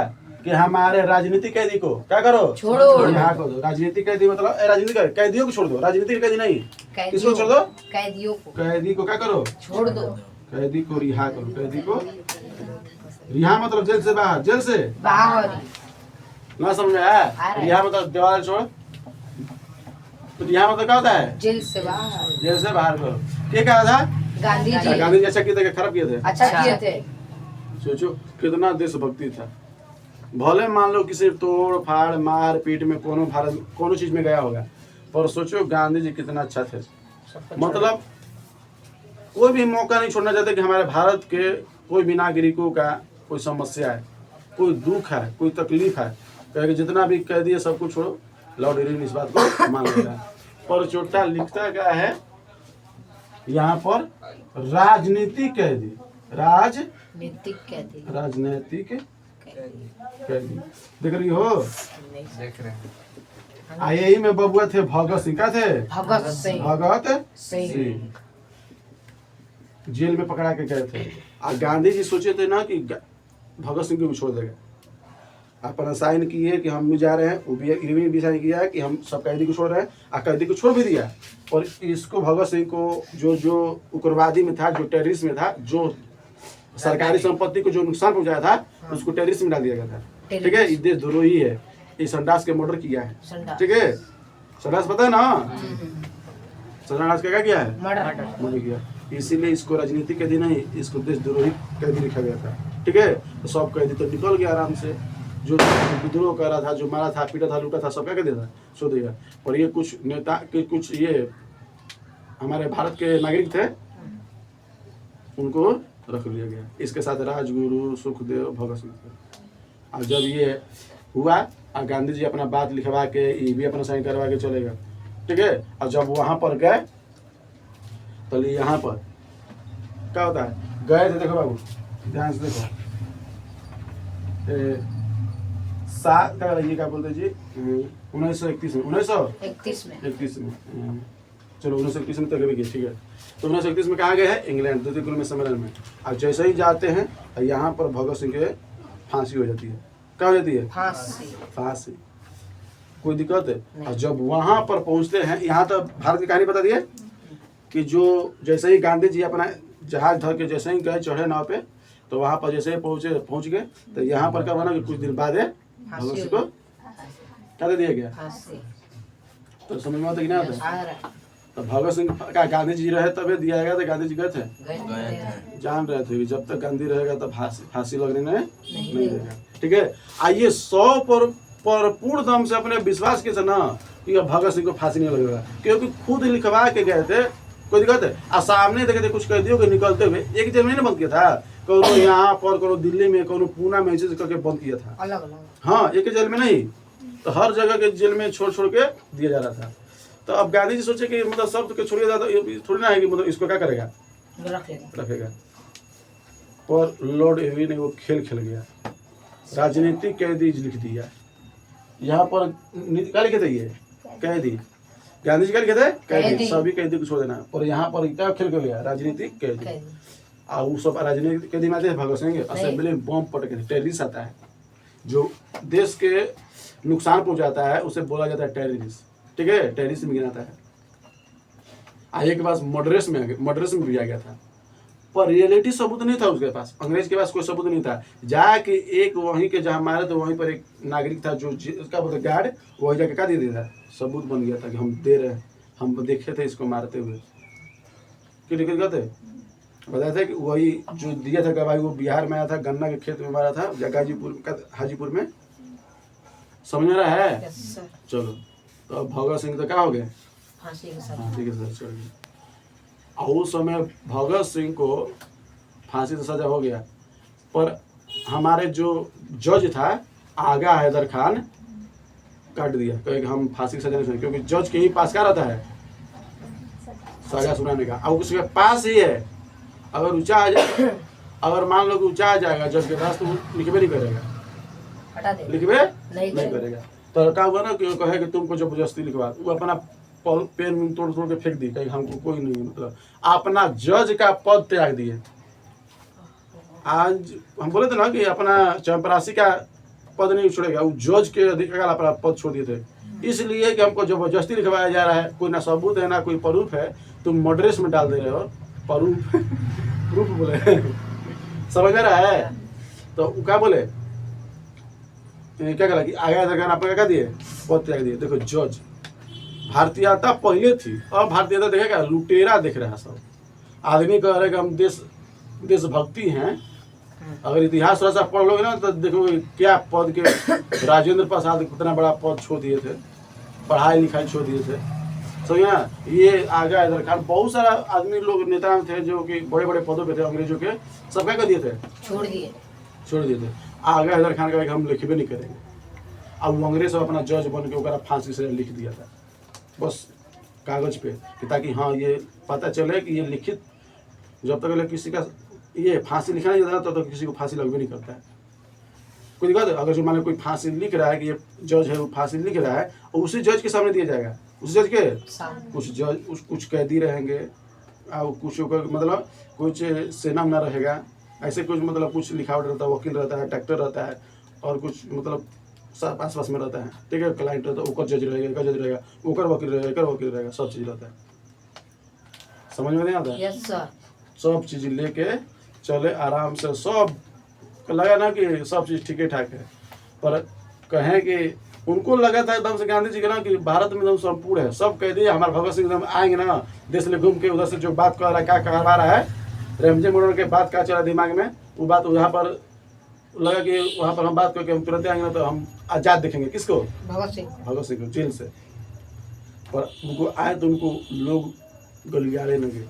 कि हमारे राजनीतिक कैदी को क्या करो, छोड़ो। यहाँ को दो। राजनीतिक कैदी मतलब राजनीतिक कैदियों को छोड़ दो, राजनीतिक कैदी नहीं, किसको छोड़ दो, कैदियों को। कैदी को क्या करो, छोड़ दो। कैदी को रिहा करो। कैदी को रिहा मतलब जेल से बाहर, जेल से बाहर ना, समझ में आया? रिहा मतलब दीवार छोड़, तो रिहा मतलब क्या होता है, जेल से बाहर, जेल से बाहर करो। क्या कहा था गांधी जी? गांधी जी अच्छा किए थे, खराब किए थे? अच्छा किए थे। सोचो कितना देशभक्ति था। भले मान लो किसी तोड़ फाड़ मार पीट में कोनो चीज में गया होगा, पर सोचो गांधी जी कितना अच्छा थे। मतलब कोई भी मौका नहीं छोड़ना चाहते कि हमारे भारत के कोई भी नागरिकों का कोई समस्या है, कोई दुख है, कोई तकलीफ है, कहे जितना भी कैदी है सब कुछ छोड़ो, लॉर्ड इरविन इस बात को मान लेगा। पर चोटा लिखता क्या है यहाँ पर, राजनीतिक कैदी, राजनीतिक कैदी, राजनीतिक कैदी देख रही हो। देख रहे हैं। आई में बबुआ थे भगत सिंह, क्या थे, भगत सिंह, भगत सिंह जेल में पकड़ा के गए थे। और गांधी जी सोचे थे ना कि भगत सिंह को भी छोड़ देगा, अपना साइन किए कि हम भी जा रहे हैं, वो भी इरविन भी साइन किया कि हम सब कैदी को छोड़ रहे हैं, और कैदी को छोड़ भी दिया। और इसको भगत सिंह को जो उग्रवादी में था, जो टेररिस्ट में था, जो सरकारी संपत्ति को जो नुकसान पहुंचाया था, उसको टेररिस्ट में डाल दिया गया था। ठीक है, ये देशद्रोही है, ये संडास के मर्डर किया है। ठीक है, संडास पता है ना, संडास क्या किया है, मर्डर किया। इसीलिए इसको राजनीतिक कैदी नहीं, इसको देशद्रोही कैदी लिखा गया था। ठीक है, तो सब कैदी तो निकल गया आराम से, जो विद्रोह कर रहा था, जो मारा था, पीटा था, लूटा था, सब क्या कर दिया था, छोड़ दिया। और ये कुछ नेता के कुछ ये हमारे भारत के नागरिक थे, उनको रख लिया गया। इसके साथ राजगुरु, सुखदेव, भगत सिंह थे। और जब ये हुआ और गांधी जी अपना बात लिखवा के, ये भी अपना साइन करवा के चलेगा। ठीक है, और जब वहाँ पर गए तो यहाँ पर क्या होता है, गए थे, देखो बाबू ध्यान से देखो, ये क्या बोलते जी, 1931 में, 1931 में, चलो 1931 में तो कभी गए। ठीक है, तो 1931 में कहाँ गए हैं, इंग्लैंड, द्वितीय कुल में सम्मेलन में। और जैसे ही जाते हैं यहाँ पर भगत सिंह के फांसी हो जाती है। क्या हो जाती है, फांसी। कोई दिक्कत है। और जब वहाँ पर पहुँचते हैं, यहाँ तो भारत की कहानी बता दिए कि जो जैसे ही गांधी जी अपना जहाज धर के जैसे ही गए, चढ़े नाव पे, तो वहाँ पर जैसे ही पहुँच गए, तो यहाँ पर क्या बना कि कुछ दिन बाद भगत सिंह को क्या दे दिया गया। तो समझ में आता कि नहीं आता? तो भगत सिंह का गांधी जी रहे तब दिया गया, तो गांधी जी गए थे, जान रहे थे कि जब तक गांधी रहेगा तब फांसी लगने नहीं देगा। ठीक है, आइए 100 पर पूर्ण दम से अपने विश्वास के से ना कि भगत सिंह को फांसी नहीं लगेगा, क्योंकि खुद लिखवा के गए थे। कोई दिक्कत है, और सामने देखे थे कुछ कैदियों के निकलते हुए, एक जेल में नहीं बंद किया था, कोनो यहाँ पर, कोनो दिल्ली में, कोनो पूना में, ऐसे करके बंद किया था। अलग अलग, हाँ, एक जेल में नहीं, तो हर जगह के जेल में छोड़ के दिया जा रहा था। तो अब गांधी जी सोचे कि मतलब सब के छोड़िए जाता, थोड़ी ना है कि मतलब इसको क्या करेगा, रखेगा। पर लॉर्ड इरविन ने वो खेल खेल गया, राजनीतिक कैदी लिख दिया। यहाँ पर क्या लिखे थे ये कैदी, गांधी जी क्या लिखे थे कैदी, सभी कैदी को छोड़ देना। और यहाँ पर क्या खेल के गया राजनीतिक कैदी, और वो सब राजनीतिक कैदी में आते हैं भगत सिंह असेंबली में बम पटके टेररिस्ट आता है, जो देश के नुकसान पहुंचाता है उसे बोला जाता है टेररिस्ट, ठीक है, टेररिस्ट में गिनाता है। आगे के पास मर्डरर्स में भी आ गया था, पर रियलिटी सबूत नहीं था उसके पास, अंग्रेज के पास कोई सबूत नहीं था। जाके एक वहीं के जहाँ मारे तो वहीं पर एक नागरिक था जो उसका बोलते गार्ड, वही जाके क्या दे दिया था, सबूत बन गया था कि हम दे रहे हैं, हम देखे थे इसको मारते हुए। क्यों लिखे थे बताया था कि वही जो दिया था गवाही वो बिहार में आया था, गन्ना के खेत में मारा था, हाजीपुर में। समझ रहा है? चलो तो अब भगत सिंह तो क्या हो गए, फांसी के साथ चढ़ गए। और उस समय भगत सिंह को फांसी से सजा हो गया, पर हमारे जो जज था आगा हैदर खान काट दिया, कहे हम फांसी की सजा नहीं सुनेंगे, क्योंकि जज के ही पास क्या रहता है सजा सुनाने का, और उसके पास ही है। अगर ऊंचा आ जाए, अगर मान लो कि ऊंचा आ जाएगा जज के पास, तो लिखबे नहीं करेगा, लिखबे नहीं करेगा। तो क्या हुआ ना कि कहे कि तुमको जबरदस्ती लिखवा, वो अपना पेन तोड़ के फेंक दी, कहीं हमको कोई नहीं, मतलब अपना जज का पद त्याग दिए। आज हम बोले थे ना कि अपना चंपरासी का पद नहीं छोड़ेगा, वो जज के अधिकार अपना पद छोड़ दिए थे, इसलिए कि हमको जबरदस्ती लिखवाया जा रहा है, कोई ना सबूत है ना कोई प्रूफ है, तुम मर्डरर्स में डाल दे रहे हो, प्रूफ बोले समझ रहा है? तो क्या बोले, क्या करा कि आगे सरकार आपको क्या दिए, पद त्याग दिए। देखो जज भारतीयता पहले थी, अब भारतीयता देखेगा लुटेरा देख रहा है सब, आदमी कह रहे कि हम देशभक्ति हैं। अगर इतिहास थोड़ा सा पढ़ लोगे ना तो देखोगे क्या पद के राजेंद्र प्रसाद कितना बड़ा पद छोड़ दिए थे, पढ़ाई लिखाई छोड़ दिए थे, समझे ना। ये आगा हैदर खान, बहुत सारा आदमी लोग नेता थे जो कि बड़े बड़े पदों पे थे अंग्रेजों के, सब क्या कर दिए थे, छोड़ दिए थे। आगा हैदर खान का हम लिखबे नहीं करेंगे, अब वो अंग्रेज सब अपना जज बन के ओकरा फांसी से लिख दिया था बस कागज पे, ताकि हाँ ये पता चले कि ये लिखित, जब तक किसी का ये फांसी लिखा नहीं जाता तब तक किसी को फांसी लगवे नहीं करता है। कोई दिक्कत है? अगर जो मान लो कोई फांसी लिख रहा है कि ये जज है वो फांसी लिख रहा है, और उसी जज के सामने दिया जाएगा, उस जज के कुछ कैदी रहेंगे, और कुछ मतलब कुछ सेना में रहेगा, ऐसे कुछ मतलब कुछ लिखावट रहता है, वकील रहता है, डॉक्टर रहता है, और कुछ मतलब सब आस पास में रहता है, ठीक है, क्लाइंट रहता है, ऊपर जज रहेगा, ऊपर वकील रहेगा, सब चीज़ रहता है। समझ में नहीं आता? Yes sir. सब चीज़ लेके चले आराम से, सब लगा ना कि सब चीज़ ठीक ठाक है, पर कहें कि उनको लगा था एकदम से गांधी जी के ना कि भारत में एकदम संपूर्ण है, सब कह दिए हमारे भगत सिंह एकदम आएंगे ना देश में घूम के, उधर से जो बात कर रहा है क्या करवा रहा है, रेमजे मोड़न के बात क्या चला दिमाग में, वो बात यहाँ पर लगा कि वहाँ पर हम बात करके हम तुरंत आएंगे ना तो हम आज़ाद देखेंगे किसको, भगत सिंह को जेल से। पर उनको आए तो उनको लोग गलियारे लगे,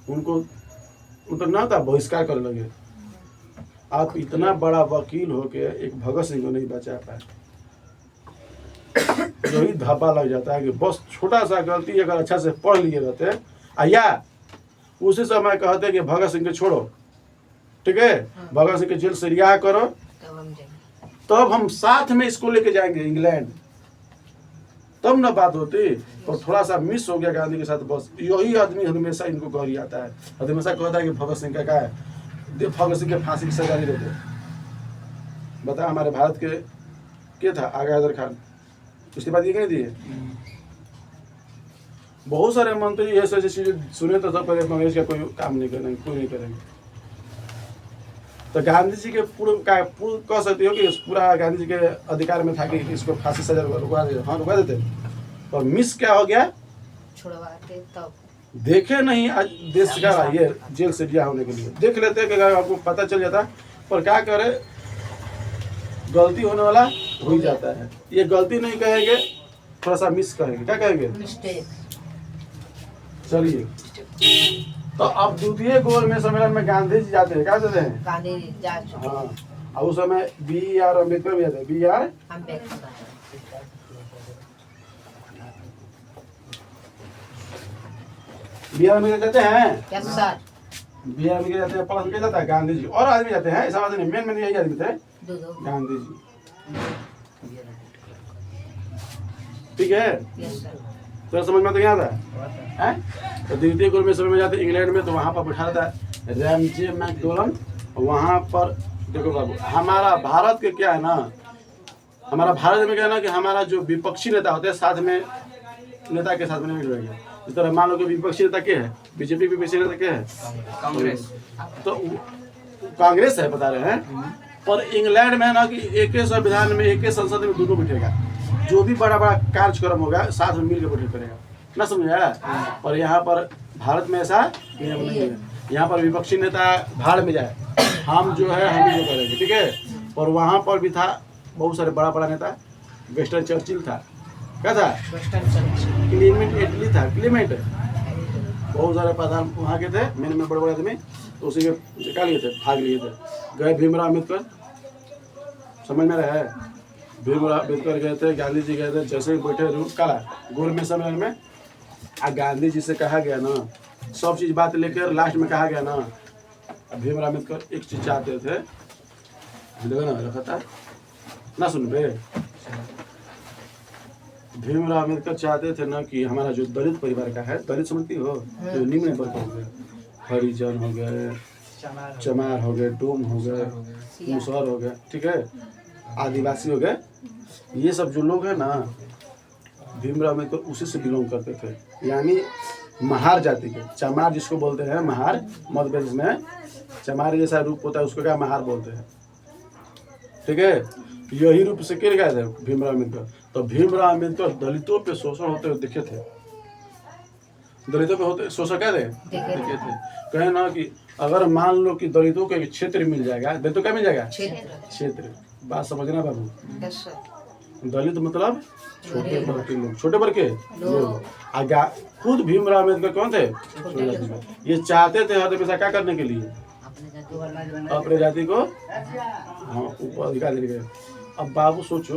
उनको मतलब ना था बहिष्कार करने लगे। आप इतना बड़ा वकील होके एक भगत सिंह को नहीं बचा पाए, यही धब्बा लग जाता है कि बस छोटा सा गलती अगर अच्छा से पढ़ लिए रहते या उसी समय कहते कि भगत सिंह को छोड़ो, ठीक है, भगत सिंह के जेल से रिहा करो, तब हम साथ में इसको लेके जाएंगे इंग्लैंड, तब ना बात होती। और थोड़ा सा मिस हो गया गांधी के साथ, बस यही आदमी हमेशा इनको गौरी आता है, हमेशा कहता है कि भगत सिंह का क्या है, भगत सिंह के फांसी की सजा नहीं देते। बता हमारे भारत के क्या था आगा हैदर खान, उसके बाद ये नहीं दिए। बहुत सारे मंत्री ऐसे ऐसी चीजें सुने तो सब पहले कांग्रेस का कोई काम नहीं करेंगे, कोई नहीं करेंगे। तो गांधी जी के पूर्व कह सकते हो कि पूरा गांधी जी के अधिकार में था कि इसको फांसी सजा रुकवा देते, हाँ रुकवा देते, और मिस क्या हो गया, छुड़वाते तब देखे नहीं आज देश का ये जेल से रिहा होने के लिए देख लेते कि आपको पता चल जाता, पर क्या करे गलती होने वाला हो ही जाता है। ये गलती नहीं कहेंगे, थोड़ा सा मिस कहेंगे, क्या कहेंगे, मिस्टेक। चलिए तो अब द्वितीय गोल में सम्मेलन में गांधी जी जाते हैं, क्या जाते हैं, गांधी जी जा चुके। हाँ, और उस समय B.R. अम्बेडकर भी जाते हैं, B.R. अम्बेडकर जाते हैं, यस सर। B.R. अम्बेडकर जाते हैं, प्लस जाता है गांधी जी, और आदमी जाते हैं, ऐसा बात नहीं, मेन यही आदमी थे गांधी जी। ठीक है, तो समझ में तो क्या आता है? तो द्वितीय कुल में समय में जाते इंग्लैंड में, तो वहाँ पर बैठा था रैमजे मैकडोनल्ड। वहाँ पर देखो बाबू, हमारा भारत के क्या है ना, हमारा भारत में क्या है ना कि हमारा जो विपक्षी नेता होते हैं साथ में नेता के साथ में नहीं जुड़ेंगे। इस तरह मान लो कि विपक्षी नेता क्या है, बीजेपी विपक्षी नेता क्या है, कांग्रेस। तो कांग्रेस है बता रहे हैं। पर इंग्लैंड में है ना कि एक ही संविधान में एक ही संसद में दोनों बैठेगा, जो भी बड़ा बड़ा कार्यक्रम होगा साथ में मिलकर बैठक करेगा ना, समझा? और यहाँ पर भारत में ऐसा नियम नहीं है। यहाँ पर विपक्षी नेता भाड़ में जाए, हम जो है हम ही जो करेंगे, ठीक है। और वहाँ पर भी था बहुत सारे बड़ा बड़ा नेता, वेस्टर्न चर्चिल था, क्या था, क्लीमेंट एटली था, क्लीमेंट, बहुत सारे प्रधान वहाँ के थे, मैंने में बड़े बड़े आदमी, तो उसी के निकाल लिए थे, भाग लिए थे। गए भीमराव अम्बेडकर, समझ में रहा है, भीमराव अम्बेडकर गए थे, गांधी जी गए थे, जैसे ही बैठे रूप काला गोल में सम्मेलन में, गांधी जी से कहा गया ना, सब चीज बात लेकर लास्ट में कहा गया ना, भीमराव अम्बेडकर एक चीज चाहते थे, देखो ना रखा था ना, सुन बे, भीमराव अम्बेडकर चाहते थे ना कि हमारा जो दलित परिवार का है, दलित समझती हो, जो निम्न वर्ग हो गए, हरिजन हो गए, चमार हो गए, डोम हो गए, मुसहर हो गए, ठीक है, आदिवासी हो गए, ये सब जो लोग हैं ना, भीमराव अम्बेडकर उसी से बिलोंग करते थे, यानी महार जाति के, चमार जिसको बोलते हैं महार, मध्य प्रदेश में चमार जैसा रूप होता है उसको क्या महार बोलते हैं, ठीक है। यही रूप से गिर गए थे भीमराव अम्बेडकर। तो भीमराव अम्बेडकर दलितों पे शोषण होते हुए देखे थे, दलितों पे होते शोषण क्या थे, देखे थे। कहे ना कि अगर मान लो कि दलितों को एक क्षेत्र मिल जाएगा, दलितों क्या मिल जाएगा, क्षेत्र, बात समझना बाबू, दलित मतलब छोटे वर्ग के लोग, छोटे वर्ग के लोग। खुद भीमराव अम्बेडकर कौन थे, ये चाहते थे हर हमेशा क्या करने के लिए, अपने जाति को ऊपर अधिकार देने के। अब बाबू सोचो,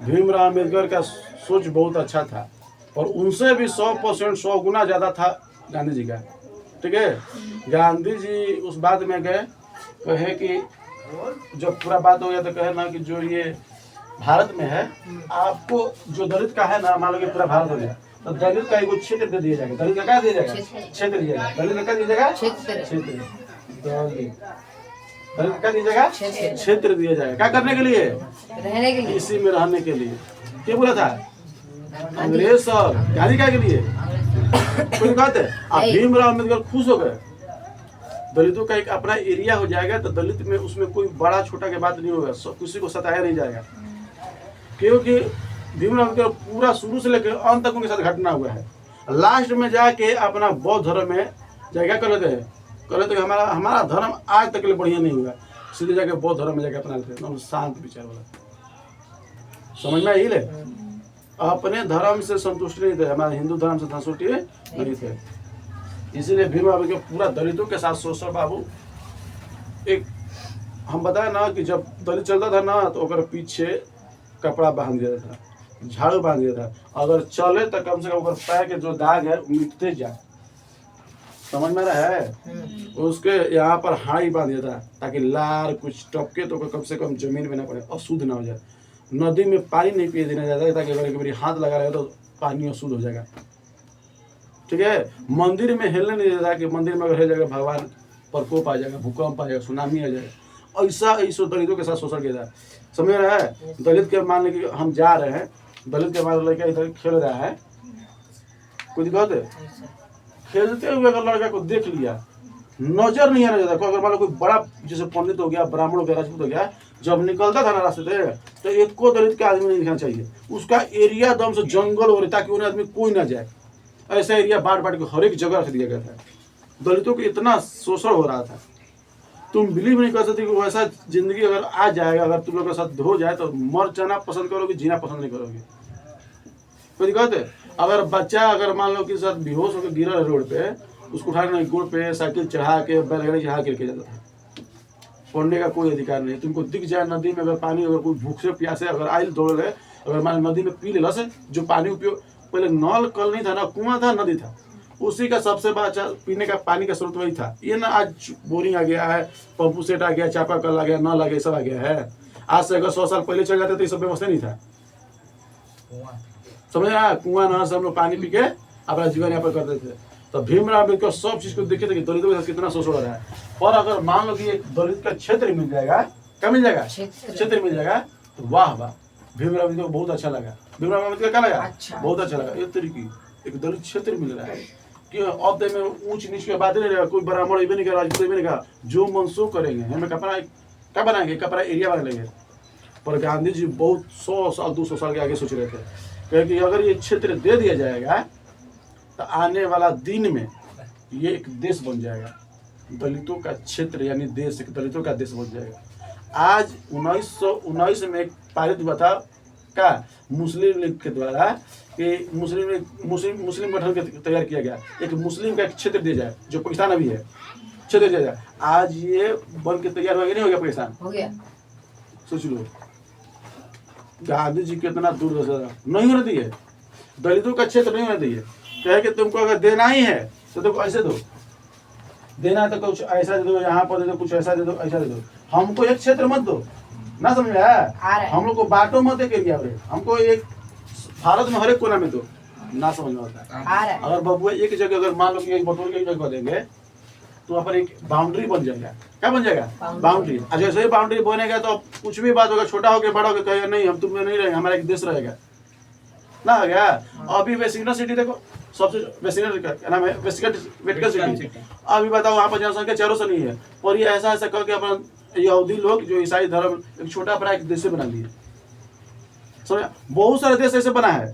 भीमराव अम्बेडकर का सोच बहुत अच्छा था, और उनसे भी 100% 100 गुना ज़्यादा था गांधी जी का, ठीक है। गांधी जी उस बात में गए, कहे कि जब पूरा बात हो गया तो कहे ना कि जो ये भारत में है, आपको जो दलित का है ना, मान लो कि पूरा भारत हो गया, तो दलित का एक क्षेत्र दे दिया जाएगा, दलित का क्या दिया जाएगा, क्षेत्र दिया जाएगा, दलित का क्या दिया जाएगा, क्षेत्र, दलित क्या दिया जाएगा, क्षेत्र दिया जाएगा, क्या करने के लिए, रहने के लिए, इसी में रहने के लिए। क्या बोला था अंग्रेज सर, गांधी क्या के लिए, कोई बात है। अब भीमराव अम्बेडकर खुश हो गए, दलितों का एक अपना एरिया हो जाएगा, तो दलित में उसमें कोई बड़ा छोटा के बात नहीं होगा, सब किसी को सताया नहीं जाएगा, क्योंकि भीमराव अम्बेडकर पूरा शुरू से लेकर अंत तक उनके साथ घटना हुआ है। लास्ट में जाके अपना बौद्ध धर्म में जाएगा कर लेते हैं, हमारा धर्म आज तक के लिए बढ़िया नहीं हुआ, सीधे जाके बौद्ध धर्म में जाके अपना लेते हैं, शांत विचार वाला, समझ में आई ले। अपने धर्म से संतुष्ट नहीं थे, हमारे हिंदू धर्म से संतुष्ट नहीं थे, इसीलिए भीमराव अम्बेडकर पूरा दलितों के साथ शोषण। बाबू एक हम बताए ना कि जब दलित चलता था ना, तो अगर पीछे कपड़ा बांध दिया था, झाड़ू बांध दिया था, अगर चले तो कम से कम अगर पैर के जो दाग है मिटते जाए, समझ में रहा है। उसके यहाँ पर हाई बांध दिया था, ताकि लार कुछ टपके तो कम से कम जमीन में ना पड़े, अशुद्ध ना हो जाए। नदी में पानी नहीं पिए देना जाता है, ताकि अगर मेरी हाथ लगा रहे तो पानी अशुद्ध हो जाएगा, ठीक है। मंदिर में हिलने नहीं देता, कि मंदिर में अगर हिल जाएगा भगवान प्रकोप आ जाएगा, भूकंप आ जाएगा, सुनामी आ जाएगा। ऐसा दलितों के साथ शोषण किया था, समझ रहा है। दलित के मान लें कि हम जा रहे हैं, दलित के मान लड़का इधर खेल रहा है, कोई दिक्कत है, खेलते हुए अगर लड़का को देख लिया, नजर नहीं आना चाहता, अगर मान लो कोई बड़ा जैसे पंडित हो गया, ब्राह्मण हो गया, राजपूत हो गया, जब निकलता था ना रास्ते से, तो एक को दलित के आदमी नहीं दिखना चाहिए, उसका एरिया दम से जंगल हो रही, ताकि उन्हें आदमी कोई ना जाए। ऐसा एरिया बांट के हर एक जगह रख दिया गया था। दलितों को इतना शोषण हो रहा था, तुम बिलीव नहीं कर सकते कि वैसा जिंदगी अगर आ जाएगा, अगर तुम लोग के साथ हो जाए, तो मर जाना पसंद करोगे, जीना पसंद नहीं करोगे, कोई दिक्कत है। अगर बच्चा अगर मान लो कि साथ बेहोश होकर गिरा है रोड पे, उसको उठाकर गोड़ पे साइकिल चढ़ा के बैलगाड़ी चढ़ा के लेके जाता था, पढ़ने का कोई अधिकार नहीं। तुमको दिख जाए नदी में अगर पानी, अगर कोई भूखे प्यासे अगर आयल दौड़ रहे, अगर मान नदी में पी ले से, जो पानी उपयोग पहले नल कल नहीं था ना, कुआं था, नदी था, उसी का सबसे बड़ा पीने का पानी का स्रोत वही था। ये ना आज बोरिंग आ गया है, पंपू सेट आ गया, चापाकल आ गया, नल आ गया, सब आ गया है। आज से अगर 100 साल पहले चल जाते तो ये सब व्यवस्था नहीं था, समझ रहा, कुआं नहर से हम लोग पानी पी के अपना जीवन यापन करते थे। तो भीमराव अम्बेडकर सब चीज को देखे थे कि दलितों के साथ कितना शोषण हो रहा है। पर अगर मान लो कि एक दलित का क्षेत्र मिल जाएगा, क्या मिल जाएगा, क्षेत्र मिल जाएगा, तो वाह वाह, भीमराव अम्बेडकर को बहुत अच्छा लगा। भीमराव अम्बेडकर क्या लगा, बहुत अच्छा लगा। एक तरीके एक दलित क्षेत्र मिल रहा है कि अब में ऊंच नीच के बात नहीं रहेगा, कोई ब्राह्मण भी नहीं करा, राजपूत भी नहीं करा, जो मनसू करेंगे हमें कपड़ा क्या बनाएंगे, कपड़ा एरिया बना लेंगे। पर गांधी जी बहुत 100 साल 200 साल के आगे सोच रहे थे, क्योंकि अगर ये क्षेत्र दे दिया जाएगा तो आने वाला दिन में ये एक देश बन जाएगा, दलितों का क्षेत्र यानी देश, एक दलितों का देश बन जाएगा। आज 1919 में एक पारित हुआ था क्या, मुस्लिम लीग के द्वारा कि मुस्लिम गठन तैयार किया गया, एक मुस्लिम का एक क्षेत्र दिया जाए, जो पाकिस्तान अभी है, क्षेत्र दिया जाए। आज ये बन के तैयार हो गया, नहीं हो गया पाकिस्तान, हो गया। सोच लो गांधी जी कितना दूरदर्शन नहीं होने दिए, दलितों का क्षेत्र नहीं होने दिए। कहे कि तुमको अगर देना ही है तो तुमको ऐसे दो, देना है तो कुछ ऐसा दे दो, यहाँ पर दे दो, कुछ ऐसा दे दो, ऐसा दे दो, हमको एक क्षेत्र मत दो, ना समझ में आया, हम लोग को बांटो मत एक एरिया में, हमको एक भारत में हर एक कोना में दो, ना समझ में आता है। अगर बबुआ एक जगह अगर मान लो कि एक बटोर के एक जगह देंगे तो वहाँ पर एक बाउंड्री बन जाएगा, क्या बन जाएगा, बाउंड्री। जैसे ही बाउंड्री बनेगा तो कुछ भी बात होगा, छोटा होकर बड़ा होकर कहेगा नहीं हम तुम में नहीं रहेंगे, हमारा एक देश रहेगा, ना हो गया। अभी वेस्टिंगटन सिटी देखो, सबसे वेस्टिंगटन नाम है, वेस्टिंगटन सिटी, अभी बताओ वहाँ पर जनसंख्या 400 नहीं है, और ये ऐसा ऐसा करके अपना यहूदी लोग जो ईसाई धर्म एक छोटा बड़ा एक देश बना लिए। समझ, बहुत सारे देश ऐसे बना है।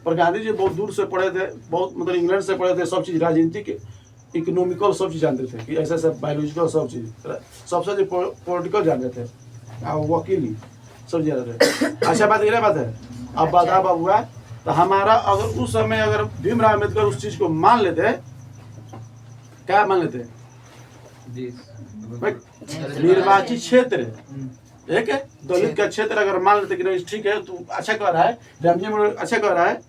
पर गांधी जी बहुत दूर से पढ़े थे, बहुत मतलब इंग्लैंड से पढ़े थे, सब चीज राजनीतिक इकोनॉमिकल सब चीज जानते थे कि ऐसा ऐसा बायोलॉजिकल सब चीज, सबसे पॉलिटिकल जानते थे, वकीली सब जानते थे। अच्छा बात ये बात है। अब बता बाबुआ, तो हमारा अगर उस समय अगर भीमराव अम्बेडकर उस चीज को मान लेते, क्या मान लेते, निर्वाचित क्षेत्र एक दलित का क्षेत्र अगर मान लेते कि नहीं ठीक है तू अच्छा कर रहा है, अच्छा कर रहा है,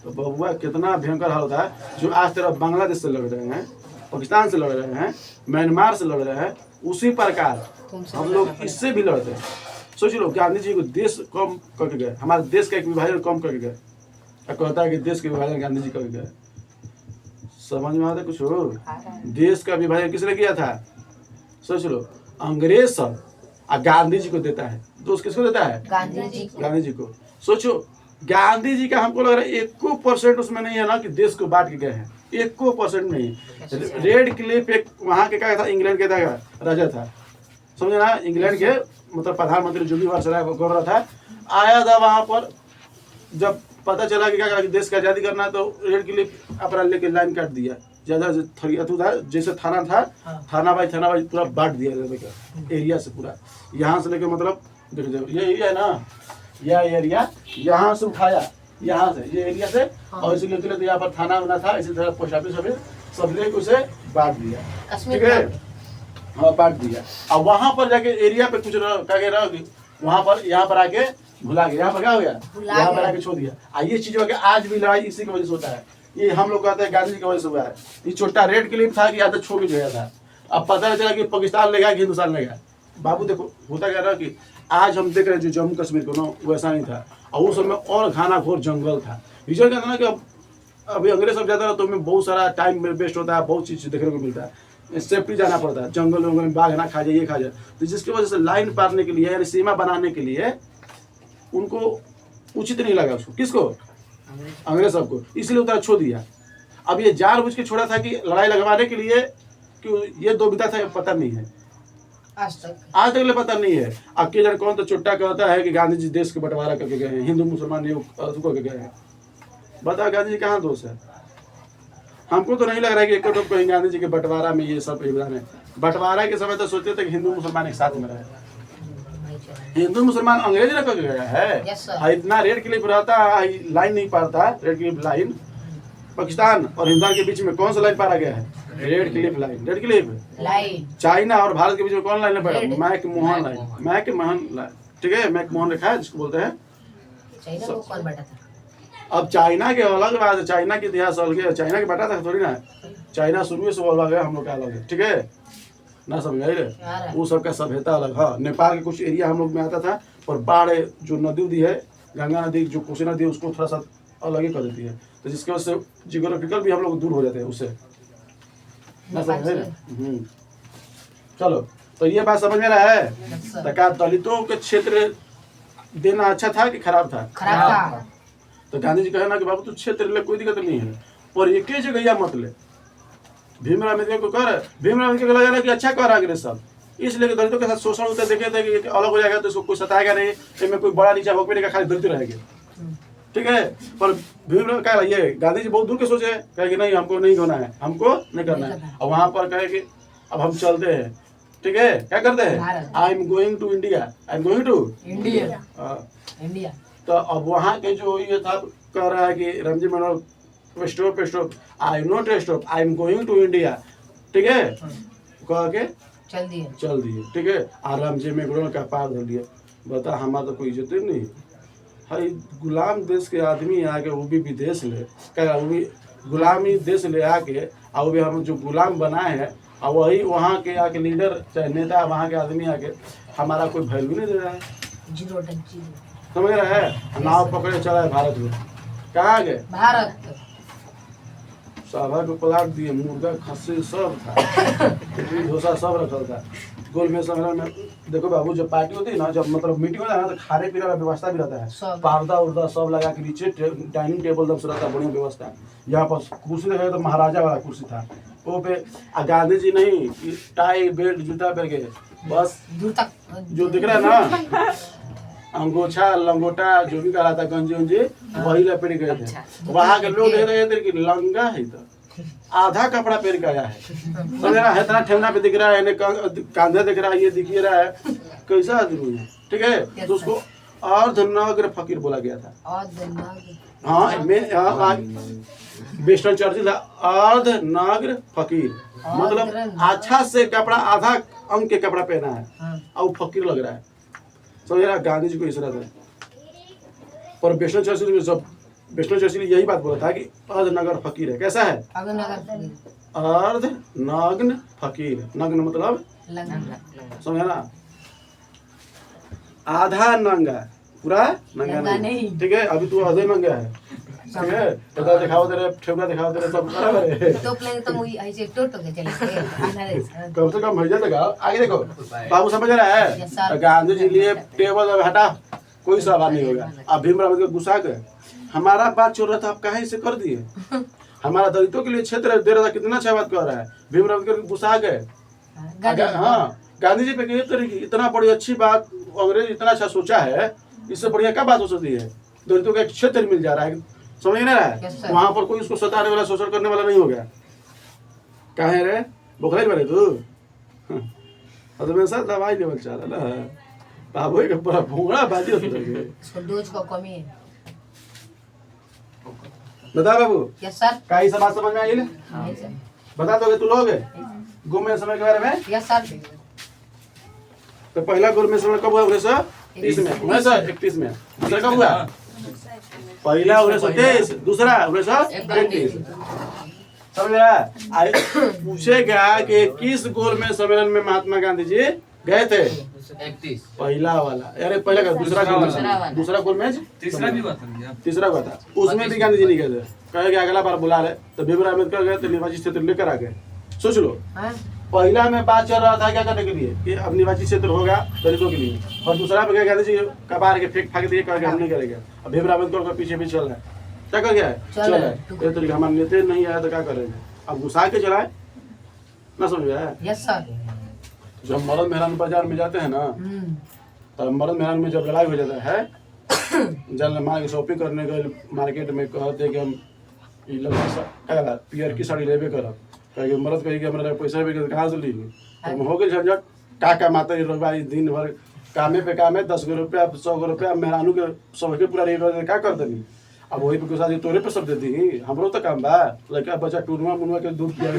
तो बबुआ कितना भयंकर हाल होता है। जो आज तरफ बांग्लादेश से लड़ रहे हैं, पाकिस्तान से लड़ रहे हैं, म्यांमार से लड़ रहे हैं, उसी प्रकार हम लोग इससे भी लड़ते हैं। सोच लो गांधी जी को देश कम करके गए, हमारे देश का एक विभाजन कम करके गए, कहता है कि देश के विभाजन गांधी जी करके गए। समझ में आता कुछ हो, देश का विभाजन किसने किया था, सोच लो अंग्रेज सब, गांधी जी को देता है, दोस्त किसको देता है, गांधी जी को। सोचो गांधी जी का हमको लग रहा है 1% उसमें नहीं है ना कि देश को बांट के गए हैं, 1% नहीं। रेड क्लिफ एक वहाँ के क्या था, इंग्लैंड के था राजा था, समझे ना, इंग्लैंड के मतलब प्रधानमंत्री जो भी वायसराय कर रहा था, आया था वहाँ पर। जब पता चला कि क्या देश का आज़ादी करना है तो रेड क्लिफ अपना लेके लाइन काट दिया, ज्यादा था जैसे थाना था, थाना बाई पूरा बांट दिया एरिया से, पूरा यहाँ से लेके मतलब देखो ये एरिया है ना, यह एरिया यहाँ से उठाया, यहाँ से ये एरिया से, और इसी लेते लेते यहाँ पर थाना बना था, इसी तरह पोस्ट ऑफिस सब लेके उसे बांट दिया, ठीक है, हाँ बांट दिया। अब वहाँ पर जाके एरिया पे कुछ क्या वहाँ पर यहाँ पर आके भुला गया, यहाँ पर क्या हो गया, यहाँ पर आके छोड़ दिया। ये चीज हो गया, आज भी लड़ाई इसी की वजह से होता है। ये हम लोग कहते हैं गांधी जी की वजह से हुआ है। ये छोटा रेड क्लिप था कि आदत छो के गया था, अब पता चला कि पाकिस्तान ले गया कि हिंदुस्तान ले गया। बाबू देखो होता क्या रहा कि आज हम देख रहे हैं जो जम्मू कश्मीर को ना वैसा नहीं था, और उस समय और घना घोर जंगल था। रीजन क्या था ना कि अभी अंग्रेज सब जाता है तो हमें बहुत सारा टाइम वेस्ट होता है, बहुत चीज देखने को मिलता है, सेफ्टी जाना पड़ता है, जंगल वंगल में बाघ ना खा जाए, ये खा जाए, तो जिसकी वजह से लाइन पारने के लिए यानी सीमा बनाने के लिए उनको उचित नहीं लगा उसको, किसको, अंग्रेज सबको, इसलिए उतार छोड़ दिया। अब ये जानबूझ के छोड़ा था कि लड़ाई लगवाने के लिए, कि ये दुविधा था, पता नहीं है आज तक पता नहीं है। अब के जन कौन तो चुट्टा कहता है कि गांधी जी देश के बंटवारा करके गए हैं, हिंदू मुसलमान करके गए हैं। बताओ गांधी जी कहाँ दोष है? हमको तो नहीं लग रहा है कि एक कहीं गांधी जी के बंटवारा में ये सब योगदान है। बंटवारा के समय तो सोचते थे कि हिंदू मुसलमान एक साथ में रहे, हिंदू मुसलमान अंग्रेज ने करके गया है। इतना रेड क्लिप रहता, लाइन नहीं पाता, रेड क्लिप लाइन पाकिस्तान और हिंदुस्तान के बीच में कौन सा लाइन पारा गया है? Red clip line, red clip line. China और भारत के बीच में कौन लाइन पड़ा? मैकमोहन लाइन, मैकमोहन लाइन, ठीक है, मैकमोहन लिखा है जिसको बोलते हैं। अब चाइना के अलग बात है, चाइना के इतिहास अलग है, चाइना के बटा था थोड़ी ना, चाइना शुरू से अलग है, हम लोग का अलग है, ठीक है ना, समझ रे, वो सबका सभ्यता अलग है। नेपाल के कुछ एरिया हम लोग में आता था, और बाढ़ जो नदी उदी है गंगा नदी जो कोसी नदी है उसको थोड़ा सा अलग ही कर देती है, तो जिसकी वजह से जियोग्राफिकल भी हम लोग दूर हो जाते हैं उससे। चलो, तो ये बात समझ में रहा है। तो क्या दलितों के क्षेत्र देना अच्छा था कि खराब था? खराब था। तो गांधी जी कहे ना कि बाबू तू क्षेत्र ले, कोई दिक्कत नहीं है, और एक ही जगह या मत ले। भीमराव अम्बेडकर को कर, भीमराव अम्बेडकर को लगा ना कि अच्छा कर अंग्रेज सब, इसलिए कि दलितों के साथ शोषण होता देखे थे कि अलग हो जाएगा तो इसको कोई सताएगा नहीं, इसमें कोई बड़ा नीचा होकर नहीं, खाली दलित रहेंगे, ठीक है। पर भीमराव का ये गांधी जी बहुत दूर के सोचे, कहे कि नहीं हमको नहीं होना है, हमको नहीं करना है। और वहां पर कहे कि अब हम चलते हैं, ठीक है, क्या करते हैं, I am going to India, I am going to India. तो अब वहाँ के जो ये था कह रहा है कि Ramji Manohar stop, I not stop, I am going to India, ठीक है, कह के चल दिए, ठीक है। आराम जी में का पार धर लिया। बता हमारा तो कोई इज्जत ही नहीं है, गुलाम देश के आदमी आके वो भी विदेश ले, क्या वो भी गुलामी देश ले आके, और भी हम जो गुलाम बनाए हैं, और वही वहाँ के आके लीडर चाहे नेता वहाँ के आदमी आके हमारा कोई वैल्यू नहीं दे रहा है, समझ रहा है। नाव पकड़े चला है भारत में, कहाँ गए, भारत सभा को पलाट दिए, मुर्गा खस्सी सब था, इडली डोसा सब रखल था। गोल में सम्मेलन में देखो बाबू, जब पार्टी होती है ना, जब मतलब मीटिंग होता है ना, तो खाने पीने का व्यवस्था भी रहता है, पर्दा उर्दा सब लगा के नीचे डाइनिंग टेबल दम से रहता है, बढ़िया व्यवस्था। यहाँ पर कुर्सी देखा तो महाराजा वाला कुर्सी था वो पे। गांधी जी नहीं, टाई बेल्ट जूता पहन के, बस जो दिख रहा है ना अंगोछा लंगोटा जो भी कहा था गंजी उंजी वही लपेट गए थे। वहाँ के लोग देख रहे थे कि लंगा है, तो आधा कपड़ा पहन के आया है, समझ रहा है, इतना ठेवना पे दिख रहा है, कांधे दिख रहा है, ये दिखिए रहा है कैसा आदमी है, ठीक है। तो उसको अर्धनग्न फकीर बोला गया था। हाँ, वेस्टर्न चर्चिल था अर्धनग्न फकीर, मतलब अच्छा से कपड़ा, आधा अंग के कपड़ा पहना है और फकीर लग रहा है, समझ रहा। गांधी जी को इस तरह था। पर वेस्टर्न चर्चिल में जब वेस्टर्न चर्चिल यही बात बोला था कि अर्धनग्न फकीर है, कैसा है, अर्धनग्न फकीर, नग्न मतलब समझ ना, आधा नंगा, पूरा नंगा नहीं, ठीक है। अभी तू आधे नंगा है, ठीक है, तो दिखाओ तेरे ठेवना, दिखाओ तेरे सब बराबर है, कम से कम भैया तक आगे देखो बाबू, समझ रहा है। तो गांधी जी लिए टेबल हटा, कोई सवाल नहीं होगा। अब भीमराव अम्बेडकर गुस्सा गए, हमारा बात चल रहा था आप कहे इसे कर दिए, हमारा दलितों के लिए क्षेत्र दे रहा था, कितना अच्छा बात कर रहा है। भीमराव अम्बेडकर गुस्सा गए, हाँ गांधी जी पे इतना बड़ी अच्छी बात अंग्रेज इतना अच्छा सोचा है, इससे बढ़िया क्या बात हो सकती है, दलितों का एक क्षेत्र मिल जा रहा है, समझ नहीं रहा है। वहां पर कोई उसको सताने वाला शोषण करने वाला नहीं हो गया। कहे रे बुखार बने तू, तो मेरे साथ दवाई लेवल चाह रहा ना बाबू, एक बड़ा भूंगड़ा बाजी होती है। बता बाबू, का ही बात समझ में आई? बता दोगे तू लोग गुम में समय के बारे में? Yes sir. तो पहला गुम में समय कब हुआ? 1930 में, 1931 में। दूसरा कब हुआ? पहला 1923, दूसरा 1931। समझ रहा? पूछेगा कि किस गोल में सम्मेलन में महात्मा गांधी जी गए थे? 31 पहला वाला, अरे पहला का दूसरा गोल में, दूसरा गोल में तीसरा भी हुआ था, तीसरा हुआ था, उसमें भी गांधी जी नहीं गए थे। कहे कि अगला बार बुला ले, तो भीमराव अम्बेडकर गए तो निर्वाचित क्षेत्र लेकर आ गए। सोच लो, पहला में बात चल रहा था क्या करने के लिए कि अब निर्वाचित क्षेत्र होगा दलितों के लिए, और दूसरा में गांधी जी कबार के फेंक फाक दिए, कह हम नहीं करेंगे। अब भीमराव अम्बेडकर के पीछे भी चल रहा है, क्या कर गया है? चल रहा है, तो हमारे नेता नहीं आया तो क्या करेंगे? अब घुसा के चलाए ना, समझ गया? Yes sir. जब मर्द मेहरान बाजार में जाते हैं ना, तब मर्द मेहरान में जब लड़ाई हो जाता है, जल मार के शॉपिंग करने गए मार्केट में, कहते कि हम पियर की साड़ी लेबे करब, कहे मर्द कही कि हमारा पैसा भी कहाँ से ली, तो हो गए झंझट। का माता रोजगारी दिन भर कामे पे कामे, 10 रुपया 100 रुपया मेहरानू के सबके पूरा रेट क्या कर देनी। अब वही पे गुस्सा तोरे पे सब दे दी, हमरो तो काम बा, लड़का बच्चा टूनुआ मुनुआ के दूध पिया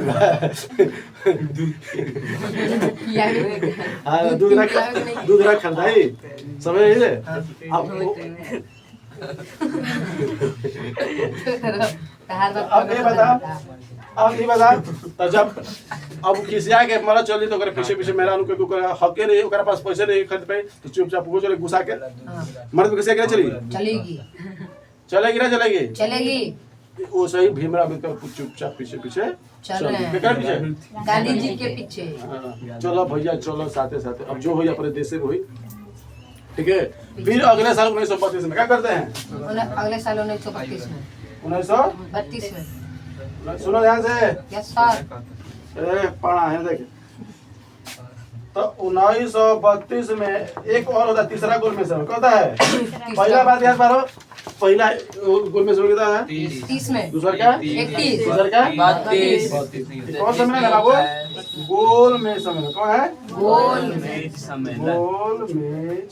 दूध रख खरीदाई, समझ। अब अब ये बता तो जब अब खिसिया के मरद चली तो पीछे पीछे मेरा हके नहीं ओकरा पास पैसे नहीं खरीद पे तो चुपचाप वो चले घुसा के मर्द में खिसिया के चली चलेगी चलेगी ना चलेगी चलेगी वो सही भीमराव अम्बेडकर चुपचाप पीछे पीछे चल रहे हैं पीछे गांधी जी के पीछे। चलो भैया चलो साथे साथे अब जो हुई अपने देश से हुई ठीक है। फिर अगले साल 1932 में क्या करते हैं? अगले साल 1932 में 1932 में सुनो ध्यान से यस सर पढ़ा है देख तो 1932 में एक और होता है तीसरा गोल में से होता है। पहला बात याद करो पहला गोल में से होता है 30 में दूसरा क्या 31 दूसरा क्या 32 कौन सम्मेलन है बाबू? गोल में सम्मेलन कौन है? गोल गोल में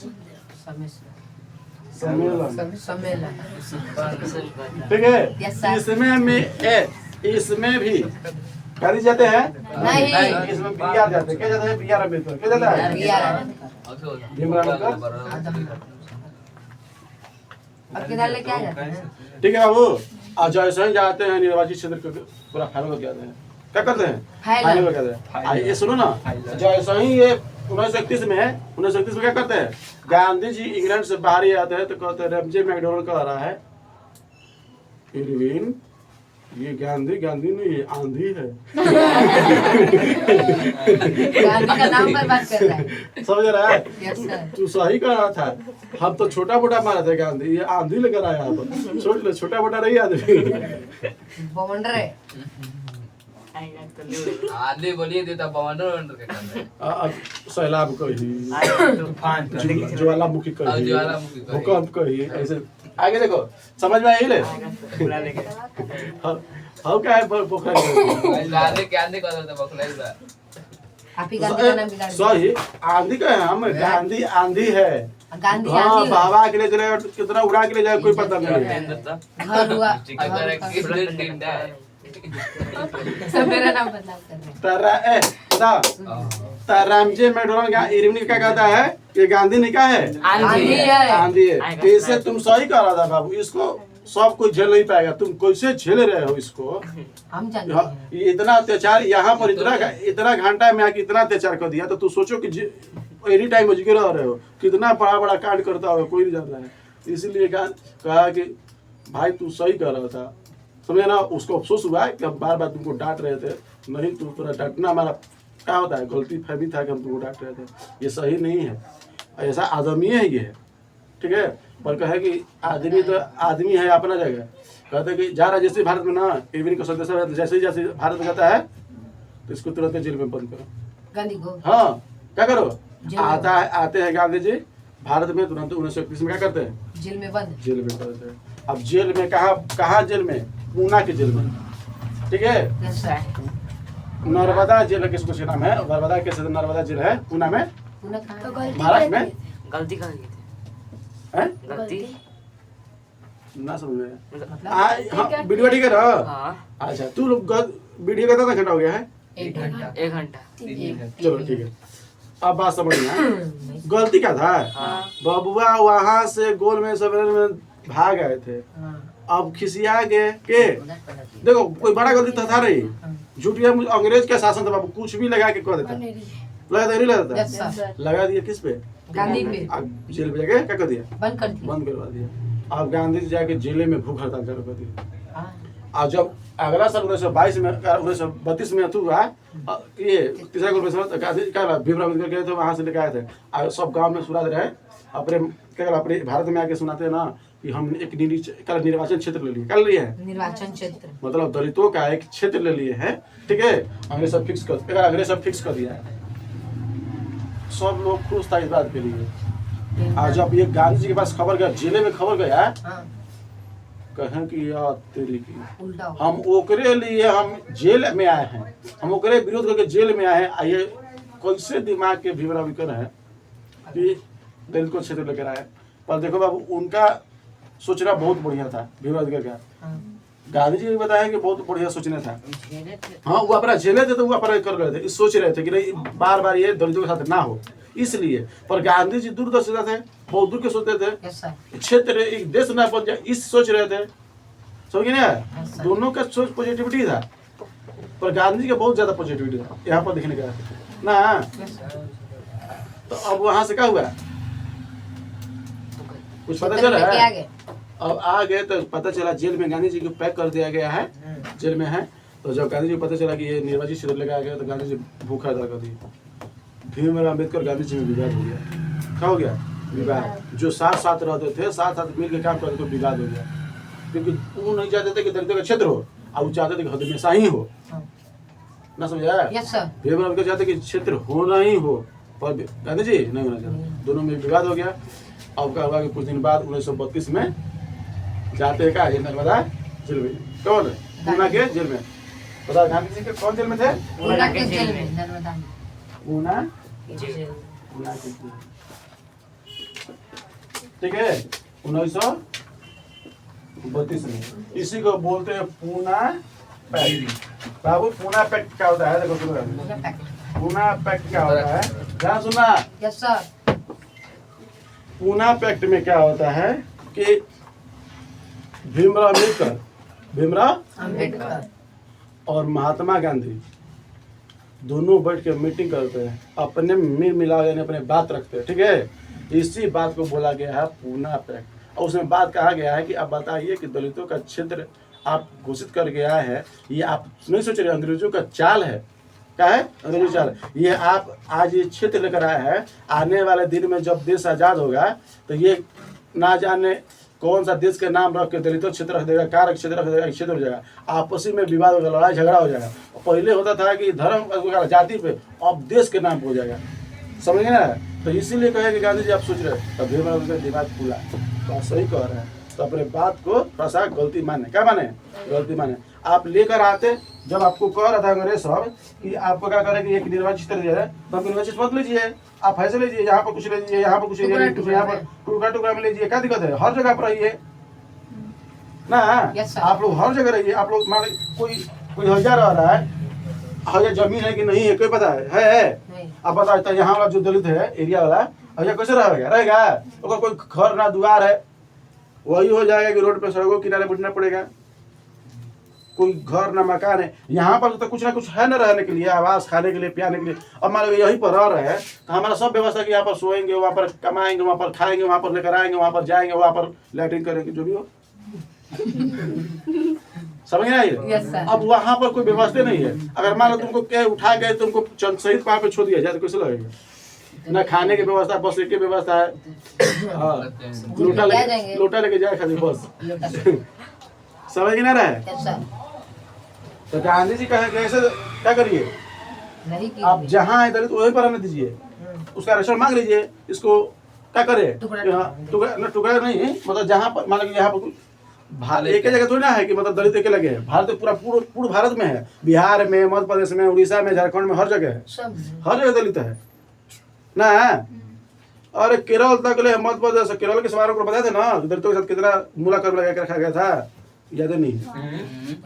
सम्मेलन सम्मेलन ठीक है। Yes, sir. इसमें भी गांधी जाते हैं नहीं इसमें बीआर जाते हैं क्या जाता है? बीआर अम्बेडकर क्या जाता है? भीमराव अम्बेडकर अब किधर लेके आ जाते हैं? ठीक है बाबू। आज जैसे ही जाते हैं निर्वाचित क्षेत्र को पूरा फाइनल करके आते हैं क्या करते हैं? फाइनल करके आते हैं। ये सुनो ना जैसे ही ये 1931 में 1931 में क्या करते हैं? गांधी जी इंग्लैंड से बाहर ही आते हैं तो कहते हैं रमजे मैकडोनल्ड कह रहा है इरविन ये गांधी नहीं ये आंधी है। गांधी का नाम पर बात कर रहा है। समझ रहा है? यस सर तू सही कह रहा था हम तो छोटा मोटा मारा था गांधी ये आंधी लेकर आया आप छोटा मोटा नहीं आदमी बवंडर है आदमी बोलिए देता बवंडर के अब सैलाब कही ज्वालामुखी कही भूकंप कही ऐसे आगे देखो समझ में आई ले हम क्या है पोखरा गांधी के आंधी कर देता बखला आप ही गांधी का नाम बिगाड़ दिया। सही आंधी का है हम गांधी आंधी है गांधी हाँ आंधी बाबा के लिए चले कितना उड़ा के ले जाए कोई पता नहीं है। घर हुआ अगर किसने टिंडा है सब मेरा नाम बदलाव कर रहे हैं। तारा रामजे मैकडोनल्ड का इरविन क्या कहता है ये गांधी नहीं का है आंधी है आंधी है। तो इससे तुम सही कह रहा था बाबू इसको सब कोई झेल नहीं पाएगा तुम कैसे झेल रहे हो इसको? हम जानते हैं ये इतना अत्याचार यहाँ पर इतना घंटा में आके इतना अत्याचार कर दिया तो तू सोचो कि एनी टाइम मजगे रह रहे हो कितना बड़ा बड़ा कांड करता होगा कोई नहीं जान रहा है। इसलिए कहा कि भाई तू सही कह रहा था समझे ना। उसको अफसोस हुआ कि हम बार बार तुमको डांट रहे थे नहीं तू पूरा डांटना हमारा क्या होता है गलती फहमी था कि हम तुमको डांट रहे थे ये सही नहीं है ऐसा आदमी है ये ठीक है। पर कहे कि आदमी तो आदमी है अपना जगह कहते कि जा रहा जैसे भारत में ना इरविन का सदस्य जैसे जैसे भारत में कहता है तो इसको तुरंत जेल में बंद करो गांधी को हाँ क्या करो आता है आते हैं गांधी जी भारत में तुरंत 1931 में क्या करते हैं जेल में बंद जेल में करते हैं। अब जेल में कहाँ जेल में पूना के जेल में ठीक है। यस सर नर्मदा जेल किसको नाम है नर्मदा के नर्मदा जेल है पूना में महाराष्ट्र में गलती कर दी है गलती ना समझ में वीडियो ठीक है ना अच्छा तू लोग वीडियो कितना घंटा हो गया है 1 घंटा 1 घंटा चलो ठीक है अब बात समझ में गलती क्या था बबुआ वहां से गोल में सम्मेलन में भाग आए थे अब खिसिया के देखो कोई बड़ा गलती तो था नहीं झूठिया अंग्रेज का शासन था बाबू कुछ भी लगा के कह देता लगा नहीं लगा यस सर लगा दिया किस पे गांधी पे जेल में जाके क्या कर दिया बंद कर दिया बंद करवा दिया। अब गांधी जी जाके जेल में भूख हड़ताल चालू कर दिया। हाँ। और जब अगला साल 1922 में 1932 में हुआ ये तीसरा गोल में क्या भीमराव अम्बेडकर गए थे वहां से लेके आए थे और सब गांव में सुना रहे अपने क्या अपने भारत में आके सुनाते हैं ना कि हम एक निर्वाचन क्षेत्र ले लिए कर लिए हैं निर्वाचन क्षेत्र मतलब दलितों का एक क्षेत्र ले लिए है ठीक है। अंग्रेज सब फिक्स कर दिया है सब लोग खुश था इस बात के लिए। और जब ये गांधी जी के पास खबर गया जेल में खबर गया हाँ। कहें कि यार तेरी की उल्टा हम ओकरे लिए हम जेल में आए हैं हम ओकरे विरोध करके जेल में आए हैं। आइए कैसे दिमाग के भीमराव अम्बेडकर है कि दलित को क्षेत्र लेकर आए। पर देखो बाबू उनका सोचना बहुत बढ़िया था भीमराव अम्बेडकर का गांधी जी ने बताया कि बहुत बढ़िया सोचना था। हाँ, वो अपना झेले थे तो वो अपना कर रहे थे, सोच रहे थे कि नहीं बार बार ये दलितों के साथ ना हो, इसलिए। पर गांधी जी दूरदर्शिता थे, बहुत दूर के सोचते थे, क्षेत्र एक देश ना बन जाए, इस सोच रहे थे, समझिए ना। दोनों का सोच पॉजिटिविटी था, पर गांधी जी का बहुत ज्यादा पॉजिटिविटी था यहाँ पर देखने का ना। तो अब वहां से क्या हुआ कुछ पता चला है? अब आ गए तो पता चला जेल में गांधी जी को पैक कर दिया गया है, जेल में है। तो जब गांधी जी को पता चला कि ये निर्वाचित क्षेत्र लगाया गया तो गांधी जी भूखा हड़ताल कर दी। भीमराव अम्बेडकर गांधी जी में विवाद हो गया। क्या हो गया? विवाद। जो साथ साथ रहते थे, साथ साथ मिल के काम करते तो विवाद हो गया, क्योंकि वो नहीं चाहते थे कि दलितों का क्षेत्र हो, और वो चाहते थे कि हमेशा ही हो। ना समझा? भीमराव अम्बेडकर चाहते कि क्षेत्र होना ही हो, पर गांधी जी नहीं होना चाहते। दोनों में विवाद हो गया। अब क्या हुआ कि कुछ दिन बाद 1932 में जाते हैं क्या नर्मदा जेल में। कौन? पूना के जेल में। पता गांधी जी के कौन जेल में थे? पूना के जेल में, नर्मदा पूना के जेल। ठीक है, 1932 में। इसी को बोलते हैं पूना पैक्ट। बाबू पूना पैक्ट क्या होता है? देखो सुनो, पूना पैक्ट क्या होता है, ध्यान सुनना। Yes sir. पूना पैक्ट में क्या होता है कि भीमराव अम्बेडकर और महात्मा गांधी दोनों बैठ के मीटिंग करते हैं, अपने मिल मिला यानी अपने बात रखते हैं। ठीक है, इसी बात को बोला गया है पूना पैक्ट। और उसमें बात कहा गया है कि अब बताइए कि दलितों का क्षेत्र आप घोषित कर गया है, ये आप नहीं सोच रहे अंग्रेजों का चाल है। क्या है? अंग्रेजों का चाल। ये आप आज ये क्षेत्र लेकर आए हैं, आने वाले दिन में जब देश आजाद होगा तो ये ना जाने कौन सा देश के नाम रख के दलितों क्षेत्र रख देगा, कारक क्षेत्र रख देगा, क्षेत्र हो जाएगा, आपसी में विवाद होगा, लड़ाई झगड़ा हो जाएगा। पहले होता था कि धर्म जाति पे, अब देश के नाम पे हो जाएगा, समझ गए ना। तो इसीलिए कहे कि गांधी जी आप सोच रहे हैं, तब भीमराव का दिमाग खुला, तो सही कह रहे हैं। तो अपने बात को थोड़ा सा गलती माने, क्या माने? गलती माने। आप लेकर आते, जब आपको कह रहा था अंग्रेज साहब कि आपको क्या करे कि एक निर्वाचित क्षेत्र दिया है, तो आप निर्वाचित मत लीजिए, आप फैसले लीजिए, यहाँ पर कुछ ले लीजिए, यहाँ पर कुछ ले लीजिए, यहाँ पर टुकड़ा टुकड़ा में लीजिए, क्या दिक्कत है? हर जगह पर रहिए ना। आप लोग हर जगह रहिए। आप लोग मान कोई हजार रह रहा है, हजार जमीन है कि नहीं है कोई पता है? आप बता, यहाँ वाला जो दलित है एरिया वाला, हजार कैसे रहेगा? तो कोई घर ना द्वार है, वही हो जाएगा कि रोड पे सड़कों किनारे बैठना पड़ेगा। कोई घर ना मकान है। यहाँ पर तो कुछ ना कुछ है ना रहने के लिए, आवास, खाने के लिए, पियाने के लिए। अब मान लो यहीं पर रह रहे हैं तो हमारा सब व्यवस्था कि यहाँ पर सोएंगे, वहाँ पर कमाएंगे, वहाँ पर खाएंगे, वहाँ पर लेकर आएंगे, वहाँ पर जाएंगे, वहाँ पर लैट्रिन करेंगे, जो भी हो। समझ ना ये? अब वहाँ पर कोई व्यवस्था नहीं है। अगर मान लो तुमको क्या उठा गए, तुमको शहीद पहाड़ पे छोड़ दिया जाए तो कैसे लगेगा? ना खाने की व्यवस्था, बस की व्यवस्था है। लोटा लेके जाए खाली बस। समझ ना रहा है? तो गांधी जी कहे ऐसे क्या करिए, आप जहाँ है दलित वहीं पर रहने दीजिए, उसका रेशन मांग लीजिए। इसको क्या करे? टुकड़ा नहीं, मतलब जहाँ पर मान लो यहाँ पर एक जगह थोड़ी ना है कि मतलब दलित अकेले है। भारत पूरा भारत में है, बिहार में, मध्य प्रदेश में, उड़ीसा में, झारखंड में, हर जगह है, हर जगह दलित है ना। और केरल तक ले, मध्य प्रदेश, केरल के समारोह को बताए थे ना, दलितों के साथ कितना मुलाकात लगा कर रखा गया था, याद नहीं?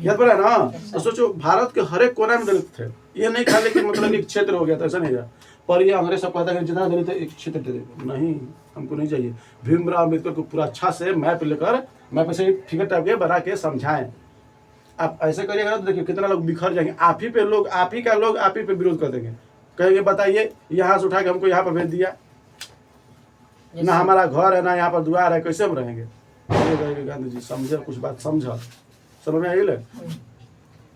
याद पड़ा ना? तो सोचो भारत के हर एक कोना में दलित थे। ये नहीं खाली कि मतलब एक क्षेत्र हो गया था, ऐसा नहीं था। पर ये अंग्रेज सब कहता है कि जितना दलित है एक क्षेत्र दे दे। नहीं, हमको नहीं चाहिए। भीमराव अम्बेडकर को पूरा अच्छा से मैप लेकर, मैप से फिगर टाइप के बना के समझाएं। आप ऐसे करिएगा तो देखिए कितना लोग बिखर जाएंगे। आप ही पे विरोध कर देंगे, कहेंगे बताइए यहाँ से उठा के हमको यहाँ पर भेज दिया, ना हमारा घर है, ना यहाँ पर द्वार है, कैसे हम रहेंगे? गांधी जी समझे, कुछ बात समझा, समझ में आई?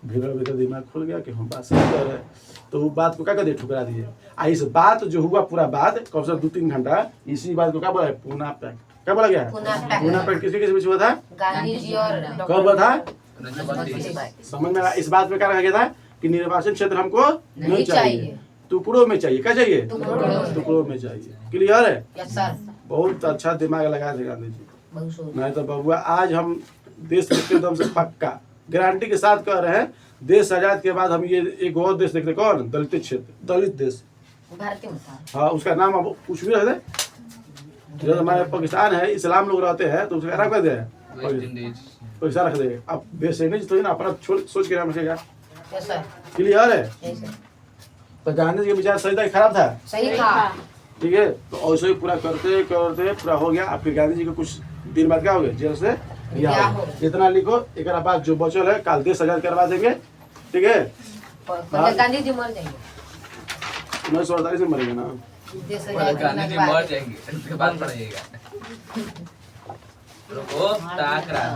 भीमराव का दिमाग खुल गया कि हम बात सही कर रहे हैं। तो वो बात को क्या कर दिए? ठुकरा दिए। इस बात जो हुआ पूरा बात कम से 2-3 घंटा, इसी बात को क्या बोला है? पूना पैक्ट। क्या बोला गया? पूना पैक्ट किसके बीच हुआ था? गांधी जी और कब हुआ था? समझ में आया? इस बात में क्या रखा गया था कि निर्वाचन क्षेत्र हमको नहीं चाहिए, टुकड़ों में चाहिए। क्या चाहिए? टुकड़ों में चाहिए। क्लियर है? बहुत अच्छा दिमाग लगाए थे गांधी जी। नहीं तो बबुआ आज हम देश के दम से पक्का गारंटी के साथ कह रहे हैं, देश आजाद के बाद हम ये एक और देश देखते। कौन? दलित क्षेत्र, दलित देश। हाँ, उसका नाम अब कुछ भी रह दे। जो हमारे पाकिस्तान है, इस्लाम लोग रहते हैं तो उसका नाम क्या दे? पैसा रख देंगे। अब बेचेंगे तो ना अपना सोच के नाम रखेगा। कैसा क्लियर है? कैसा तो गांधी जी के विचार सही था कि खराब था? सही था। ठीक है, तो ऐसे ही पूरा करते करते पूरा हो गया। अब फिर गांधी जी को कुछ दिन बाद क्या हो गया, जेल से रिहा हो गए। इतना लिखो, एक बाद जो बचल है कल 10,000 करवा देंगे। ठीक है, पहले गांधी जी मर जाएंगे, 1948 में मरेंगे ना। 10,000 गांधी जी मर जाएंगे, उसके बाद पड़ जाएगा। रुको ताक रहा